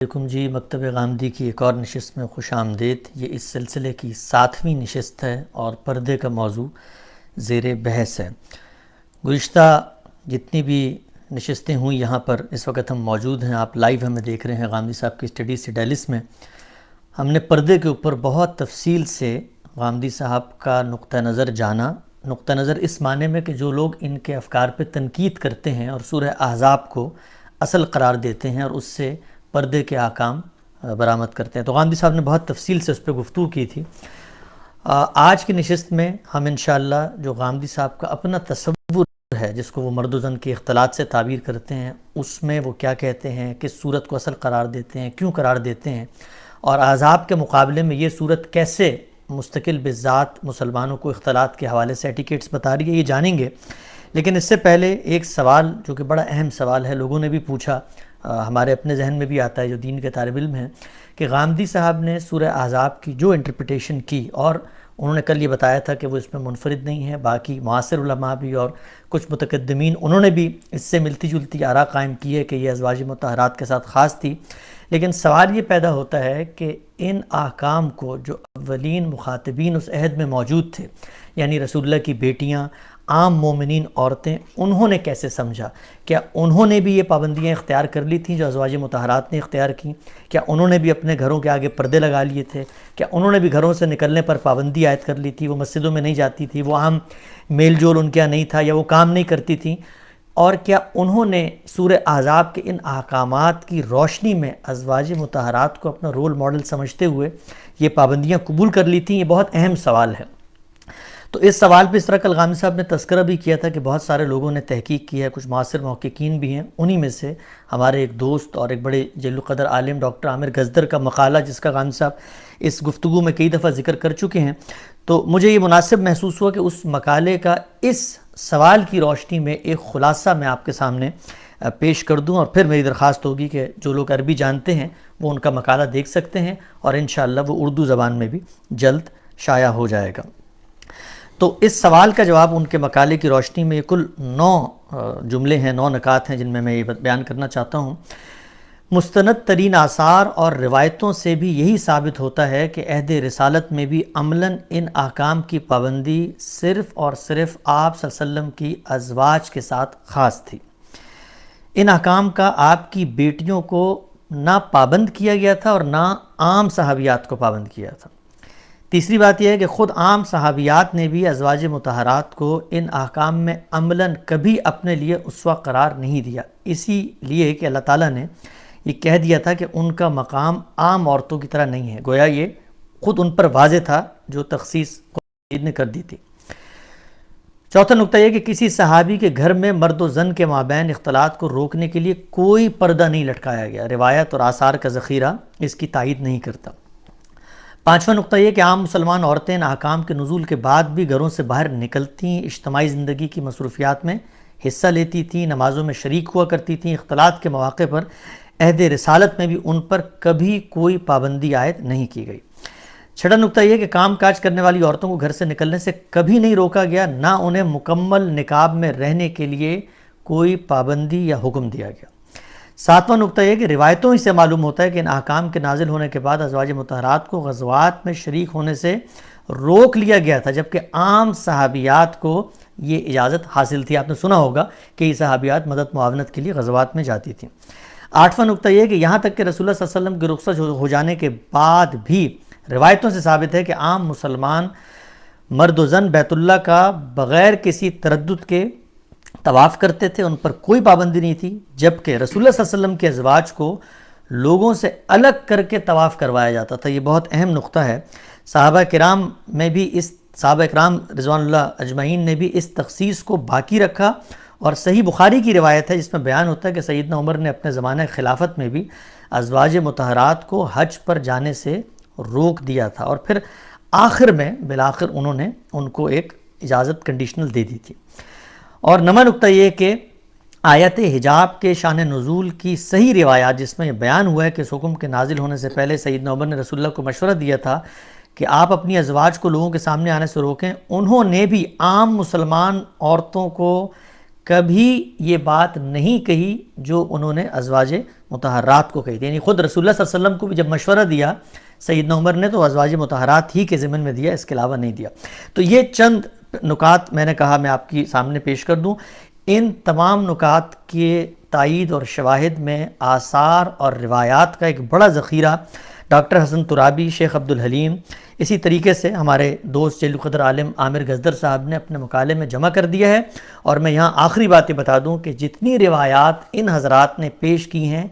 علیکم جی، مکتب غامدی کی ایک اور نشست میں خوش آمدید۔ یہ اس سلسلے کی 7ویں نشست ہے اور پردے کا موضوع زیر بحث ہے۔ گزشتہ جتنی بھی نشستیں ہوئیں یہاں پر اس وقت ہم موجود ہیں، آپ لائیو ہمیں دیکھ رہے ہیں غامدی صاحب کی اسٹڈی سیڈیلس میں۔ ہم نے پردے کے اوپر بہت تفصیل سے غامدی صاحب کا نقطہ نظر جانا، نقطہ نظر اس معنی میں کہ جو لوگ ان کے افکار پہ تنقید کرتے ہیں اور سورہ احزاب کو اصل قرار دیتے ہیں اور اس سے پردے کے احکام برآمد کرتے ہیں، تو غامدی صاحب نے بہت تفصیل سے اس پہ گفتگو کی تھی۔ آج کی نشست میں ہم انشاءاللہ جو غامدی صاحب کا اپنا تصور ہے، جس کو وہ مرد و زن کے اختلاط سے تعبیر کرتے ہیں، اس میں وہ کیا کہتے ہیں، کس صورت کو اصل قرار دیتے ہیں، کیوں قرار دیتے ہیں، اور احزاب کے مقابلے میں یہ صورت کیسے مستقل بذات مسلمانوں کو اختلاط کے حوالے سے ایٹیکیٹس بتا رہی ہے، یہ جانیں گے۔ لیکن اس سے پہلے ایک سوال جو کہ بڑا اہم سوال ہے، لوگوں نے بھی پوچھا، ہمارے اپنے ذہن میں بھی آتا ہے جو دین کے طالب علم ہیں، کہ غامدی صاحب نے سورہ احزاب کی جو انٹرپریٹیشن کی، اور انہوں نے کل یہ بتایا تھا کہ وہ اس میں منفرد نہیں ہے، باقی معاصر علماء بھی اور کچھ متقدمین انہوں نے بھی اس سے ملتی جلتی آراء قائم کی ہے کہ یہ ازواج مطہرات کے ساتھ خاص تھی۔ لیکن سوال یہ پیدا ہوتا ہے کہ ان احکام کو جو اولین مخاطبین اس عہد میں موجود تھے، یعنی رسول اللہ کی بیٹیاں، عام مومنین عورتیں، انہوں نے کیسے سمجھا؟ کیا انہوں نے بھی یہ پابندیاں اختیار کر لی تھیں جو ازواج مطہرات نے اختیار کیں؟ کیا انہوں نے بھی اپنے گھروں کے آگے پردے لگا لیے تھے؟ کیا انہوں نے بھی گھروں سے نکلنے پر پابندی عائد کر لی تھی؟ وہ مسجدوں میں نہیں جاتی تھی، وہ عام میل جول ان کے یہاں نہیں تھا، یا وہ کام نہیں کرتی تھیں؟ اور کیا انہوں نے سورہ احزاب کے ان احکامات کی روشنی میں ازواج مطہرات کو اپنا رول ماڈل سمجھتے ہوئے یہ پابندیاں قبول کر لی تھیں؟ یہ بہت اہم سوال ہے۔ تو اس سوال پہ اس طرح کل غامدی صاحب نے تذکرہ بھی کیا تھا کہ بہت سارے لوگوں نے تحقیق کی ہے، کچھ معاصر محققین بھی ہیں، انہی میں سے ہمارے ایک دوست اور ایک بڑے جلیل القدر عالم ڈاکٹر عامر گزدر کا مقالہ، جس کا غامدی صاحب اس گفتگو میں کئی دفعہ ذکر کر چکے ہیں، تو مجھے یہ مناسب محسوس ہوا کہ اس مقالے کا اس سوال کی روشنی میں ایک خلاصہ میں آپ کے سامنے پیش کر دوں، اور پھر میری درخواست ہوگی کہ جو لوگ عربی جانتے ہیں وہ ان کا مقالہ دیکھ سکتے ہیں، اور انشاءاللہ وہ اردو زبان میں بھی جلد شائع ہو جائے گا۔ تو اس سوال کا جواب ان کے مقالے کی روشنی میں کل 9 جملے ہیں، 9 نکات ہیں جن میں یہ بیان کرنا چاہتا ہوں۔ مستند ترین آثار اور روایتوں سے بھی یہی ثابت ہوتا ہے کہ عہد رسالت میں بھی عملاً ان احکام کی پابندی صرف اور صرف آپ صلی اللہ علیہ وسلم کی ازواج کے ساتھ خاص تھی۔ ان احکام کا آپ کی بیٹیوں کو نہ پابند کیا گیا تھا اور نہ عام صحابیات کو پابند کیا تھا۔ تیسری بات یہ ہے کہ خود عام صحابیات نے بھی ازواج مطہرات کو ان احکام میں عملاً کبھی اپنے لیے اسوہ قرار نہیں دیا، اسی لیے کہ اللہ تعالیٰ نے یہ کہہ دیا تھا کہ ان کا مقام عام عورتوں کی طرح نہیں ہے، گویا یہ خود ان پر واضح تھا جو تخصیص قرآن نے کر دی تھی۔ چوتھا نقطہ یہ کہ کسی صحابی کے گھر میں مرد و زن کے مابین اختلاط کو روکنے کے لیے کوئی پردہ نہیں لٹکایا گیا، روایت اور آثار کا ذخیرہ اس کی تائید نہیں کرتا۔ پانچواں نقطہ یہ کہ عام مسلمان عورتیں ان احکام کے نزول کے بعد بھی گھروں سے باہر نکلتیں، اجتماعی زندگی کی مصروفیات میں حصہ لیتی تھیں، نمازوں میں شریک ہوا کرتی تھیں، اختلاط کے مواقع پر عہد رسالت میں بھی ان پر کبھی کوئی پابندی عائد نہیں کی گئی۔ چھٹا نقطہ یہ کہ کام کاج کرنے والی عورتوں کو گھر سے نکلنے سے کبھی نہیں روکا گیا، نہ انہیں مکمل نقاب میں رہنے کے لیے کوئی پابندی یا حکم دیا گیا۔ ساتواں نقطہ یہ کہ روایتوں ہی سے معلوم ہوتا ہے کہ ان احکام کے نازل ہونے کے بعد ازواج مطہرات کو غزوات میں شریک ہونے سے روک لیا گیا تھا، جبکہ عام صحابیات کو یہ اجازت حاصل تھی۔ آپ نے سنا ہوگا کہ یہ صحابیات مدد معاونت کے لیے غزوات میں جاتی تھیں۔ آٹھواں نقطہ یہ کہ یہاں تک کہ رسول اللہ صلی اللہ علیہ وسلم کے رخصت ہو جانے کے بعد بھی روایتوں سے ثابت ہے کہ عام مسلمان مرد و زن بیت اللہ کا بغیر کسی تردد کے طواف کرتے تھے، ان پر کوئی پابندی نہیں تھی، جبکہ رسول اللہ صلی اللہ علیہ وسلم کے ازواج کو لوگوں سے الگ کر کے طواف کروایا جاتا تھا۔ یہ بہت اہم نقطہ ہے۔ صحابہ کرام رضوان اللہ اجمعین نے بھی اس تخصیص کو باقی رکھا، اور صحیح بخاری کی روایت ہے جس میں بیان ہوتا ہے کہ سیدنا عمر نے اپنے زمانہ خلافت میں بھی ازواج مطہرات کو حج پر جانے سے روک دیا تھا، اور پھر آخر میں بالآخر انہوں نے ان کو ایک اجازت کنڈیشنل دے دی تھی۔ اور نواں نقطہ یہ کہ آیت حجاب کے شان نزول کی صحیح روایات جس میں یہ بیان ہوا ہے کہ اس حکم کے نازل ہونے سے پہلے سیدنا عمر نے رسول اللہ کو مشورہ دیا تھا کہ آپ اپنی ازواج کو لوگوں کے سامنے آنے سے روکیں، انہوں نے بھی عام مسلمان عورتوں کو کبھی یہ بات نہیں کہی جو انہوں نے ازواج مطہرات کو کہی تھی. یعنی خود رسول اللہ صلی اللہ علیہ وسلم کو بھی جب مشورہ دیا سیدنا عمر نے تو ازواج مطہرات ہی کے ضمن میں دیا، اس کے علاوہ نہیں دیا. تو یہ چند نکات میں نے کہا میں آپ کی سامنے پیش کر دوں. ان تمام نکات کے تائید اور شواہد میں آثار اور روایات کا ایک بڑا ذخیرہ ڈاکٹر حسن ترابی، شیخ عبدالحلیم، اسی طریقے سے ہمارے دوست جلیل القدر عالم عامر گزدر صاحب نے اپنے مقالے میں جمع کر دیا ہے. اور میں یہاں آخری باتیں بتا دوں کہ جتنی روایات ان حضرات نے پیش کی ہیں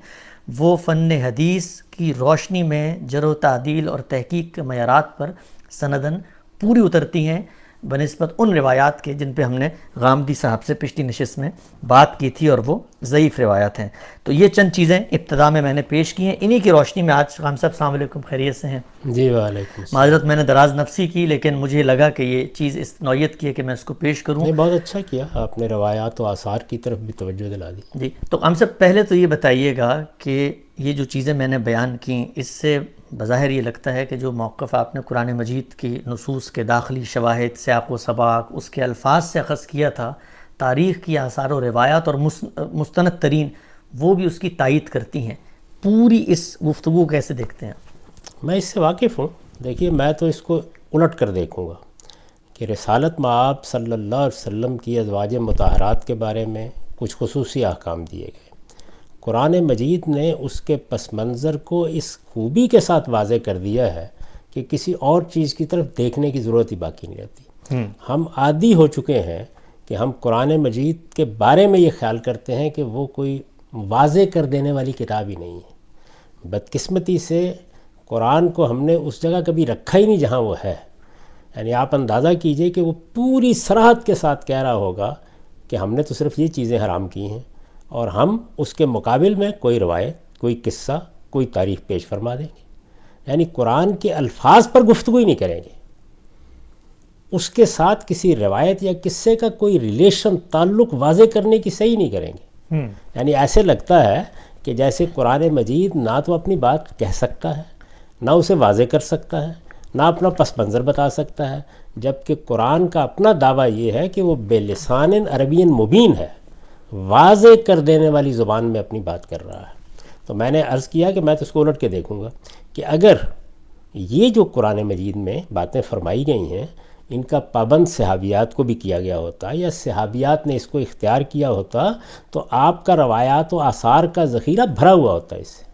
وہ فن حدیث کی روشنی میں جرح و تعدیل اور تحقیق کے معیارات پر سندن پوری اترتی ہیں بنسبت ان روایات کے جن پہ ہم نے غامدی صاحب سے پچھلی نشست میں بات کی تھی اور وہ ضعیف روایات ہیں. تو یہ چند چیزیں ابتدا میں نے پیش کی ہیں. انہی کی روشنی میں آج خان صاحب السلام علیکم، خیریت سے ہیں؟ جی وعلیکم السلام. معذرت میں نے دراز نفسی کی، لیکن مجھے لگا کہ یہ چیز اس نوعیت کی ہے کہ میں اس کو پیش کروں. نہیں، بہت اچھا کیا آپ نے، روایات و آثار کی طرف بھی توجہ دلا دی. جی تو ہم سے پہلے تو یہ بتائیے گا کہ یہ جو چیزیں میں نے بیان کی اس سے بظاہر یہ لگتا ہے کہ جو موقف آپ نے قرآن مجید کی نصوص کے داخلی شواہد، سیاق و سباق، اس کے الفاظ سے اخذ کیا تھا، تاریخ کی آثار و روایات اور مستند ترین وہ بھی اس کی تائید کرتی ہیں. پوری اس گفتگو کو کیسے دیکھتے ہیں؟ میں اس سے واقف ہوں. دیکھیے، میں تو اس کو الٹ کر دیکھوں گا کہ رسالت مآب صلی اللہ علیہ وسلم کی ازواج مطہرات کے بارے میں کچھ خصوصی احکام دیے گئے. قرآن مجید نے اس کے پس منظر کو اس خوبی کے ساتھ واضح کر دیا ہے کہ کسی اور چیز کی طرف دیکھنے کی ضرورت ہی باقی نہیں رہتی. ہم عادی ہو چکے ہیں کہ ہم قرآن مجید کے بارے میں یہ خیال کرتے ہیں کہ وہ کوئی واضح کر دینے والی کتاب ہی نہیں ہے. بدقسمتی سے قرآن کو ہم نے اس جگہ کبھی رکھا ہی نہیں جہاں وہ ہے. یعنی آپ اندازہ کیجئے کہ وہ پوری صراحت کے ساتھ کہہ رہا ہوگا کہ ہم نے تو صرف یہ چیزیں حرام کی ہیں، اور ہم اس کے مقابل میں کوئی روایت، کوئی قصہ، کوئی تاریخ پیش فرما دیں گے. یعنی قرآن کے الفاظ پر گفتگو ہی نہیں کریں گے، اس کے ساتھ کسی روایت یا قصے کا کوئی ریلیشن، تعلق واضح کرنے کی صحیح نہیں کریں گے. یعنی ایسے لگتا ہے کہ جیسے قرآن مجید نہ تو اپنی بات کہہ سکتا ہے، نہ اسے واضح کر سکتا ہے، نہ اپنا پس منظر بتا سکتا ہے، جبکہ قرآن کا اپنا دعویٰ یہ ہے کہ وہ بے لسان عربی مبین ہے، واضح کر دینے والی زبان میں اپنی بات کر رہا ہے. تو میں نے عرض کیا کہ میں تو اس کو الٹ کے دیکھوں گا کہ اگر یہ جو قرآن مجید میں باتیں فرمائی گئی ہیں ان کا پابند صحابیات کو بھی کیا گیا ہوتا یا صحابیات نے اس کو اختیار کیا ہوتا تو آپ کا روایات و آثار کا ذخیرہ بھرا ہوا ہوتا اس سے.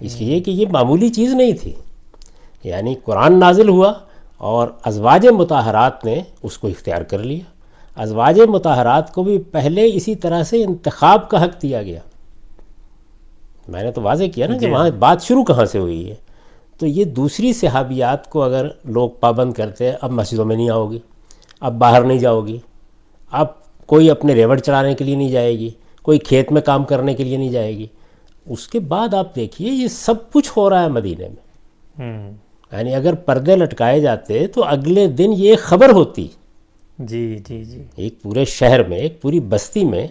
اس لیے کہ یہ معمولی چیز نہیں تھی. یعنی قرآن نازل ہوا اور ازواج مطہرات نے اس کو اختیار کر لیا. ازواج مطہرات کو بھی پہلے اسی طرح سے انتخاب کا حق دیا گیا. میں نے تو واضح کیا نا کہ وہاں بات شروع کہاں سے ہوئی ہے. تو یہ دوسری صحابیات کو اگر لوگ پابند کرتے ہیں، اب مسجدوں میں نہیں آؤ گی، اب باہر نہیں جاؤ گی، اب کوئی اپنے ریوڑ چڑھانے کے لیے نہیں جائے گی، کوئی کھیت میں کام کرنے کے لیے نہیں جائے گی. اس کے بعد آپ دیکھیے یہ سب کچھ ہو رہا ہے مدینے میں. یعنی اگر پردے لٹکائے جاتے تو اگلے دن یہ خبر ہوتی. جی جی جی ایک پورے شہر میں، ایک پوری بستی میں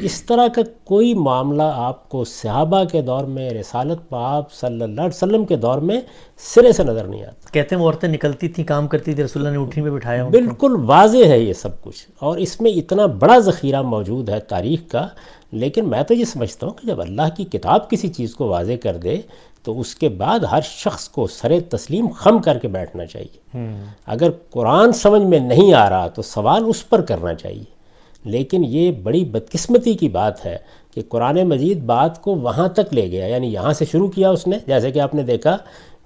اس طرح کا کوئی معاملہ آپ کو صحابہ کے دور میں، رسالت پاک صلی اللہ علیہ وسلم کے دور میں سرے سے نظر نہیں آتا. کہتے ہیں وہ عورتیں نکلتی تھیں، کام کرتی تھی، رسول اللہ نے اٹھنی پہ بٹھایا ان کو. بالکل واضح ہے یہ سب کچھ، اور اس میں اتنا بڑا ذخیرہ موجود ہے تاریخ کا. لیکن میں تو یہ سمجھتا ہوں کہ جب اللہ کی کتاب کسی چیز کو واضح کر دے تو اس کے بعد ہر شخص کو سر تسلیم خم کر کے بیٹھنا چاہیے. اگر قرآن سمجھ میں نہیں آ رہا تو سوال اس پر کرنا چاہیے. لیکن یہ بڑی بدقسمتی کی بات ہے کہ قرآن مجید بات کو وہاں تک لے گیا. یعنی یہاں سے شروع کیا اس نے، جیسے کہ آپ نے دیکھا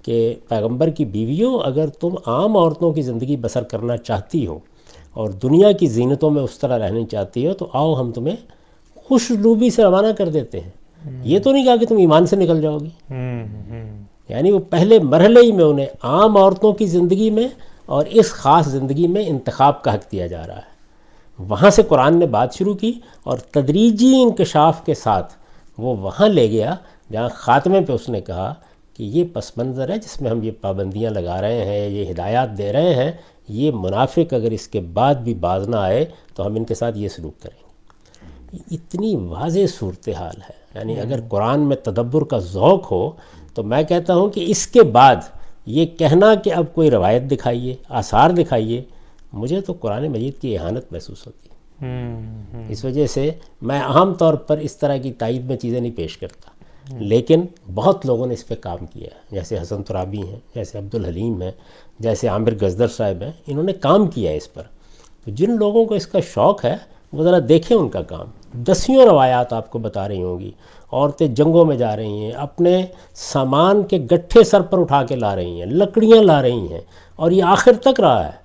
کہ پیغمبر کی بیویوں، اگر تم عام عورتوں کی زندگی بسر کرنا چاہتی ہو اور دنیا کی زینتوں میں اس طرح رہنا چاہتی ہو تو آؤ ہم تمہیں خوش روبی سے روانہ کر دیتے ہیں. یہ تو نہیں کہا کہ تم ایمان سے نکل جاؤ گی. یعنی وہ پہلے مرحلے ہی میں انہیں عام عورتوں کی زندگی میں اور اس خاص زندگی میں انتخاب کا حق دیا جا رہا ہے. وہاں سے قرآن نے بات شروع کی اور تدریجی انکشاف کے ساتھ وہ وہاں لے گیا جہاں خاتمے پہ اس نے کہا کہ یہ پس منظر ہے جس میں ہم یہ پابندیاں لگا رہے ہیں، یہ ہدایات دے رہے ہیں، یہ منافق اگر اس کے بعد بھی باز نہ آئے تو ہم ان کے ساتھ یہ سلوک کریں گے. اتنی واضح صورتحال ہے. یعنی اگر قرآن میں تدبر کا ذوق ہو تو میں کہتا ہوں کہ اس کے بعد یہ کہنا کہ اب کوئی روایت دکھائیے، آثار دکھائیے، مجھے تو قرآن مجید کی اہانت محسوس ہوتی ہے. اس وجہ سے میں عام طور پر اس طرح کی تائید میں چیزیں نہیں پیش کرتا، لیکن بہت لوگوں نے اس پہ کام کیا ہے، جیسے حسن ترابی ہیں، جیسے عبدالحلیم ہیں، جیسے عامر گزدر صاحب ہیں، انہوں نے کام کیا ہے اس پر. تو جن لوگوں کو اس کا شوق ہے وہ ذرا دیکھیں ان کا کام. دسیوں روایات آپ کو بتا رہی ہوں گی. عورتیں جنگوں میں جا رہی ہیں، اپنے سامان کے گٹھے سر پر اٹھا کے لا رہی ہیں، لکڑیاں لا رہی ہیں، اور یہ آخر تک رہا ہے.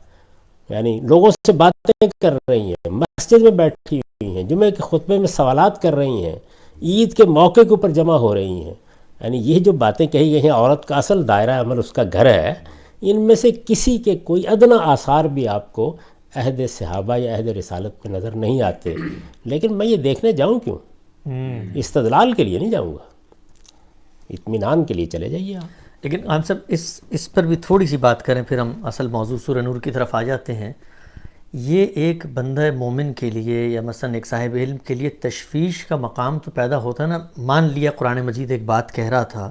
یعنی لوگوں سے باتیں کر رہی ہیں، مسجد میں بیٹھی ہوئی ہیں، جمعے کے خطبے میں سوالات کر رہی ہیں، عید کے موقع کے اوپر جمع ہو رہی ہیں. یعنی یہ جو باتیں کہی گئی ہیں، عورت کا اصل دائرہ عمل اس کا گھر ہے. ان میں سے کسی کے کوئی ادنا آثار بھی آپ کو عہد صحابہ یا عہد رسالت میں نظر نہیں آتے. لیکن میں یہ دیکھنے جاؤں کیوں؟ استدلال کے لیے نہیں جاؤں گا، اطمینان کے لیے چلے جائیے آپ. لیکن ہم سب اس پر بھی تھوڑی سی بات کریں، پھر ہم اصل موضوع سورہ نور کی طرف آ جاتے ہیں. یہ ایک بندہ مومن کے لیے یا مثلا ایک صاحب علم کے لیے تشویش کا مقام تو پیدا ہوتا ہے نا. مان لیا قرآن مجید ایک بات کہہ رہا تھا،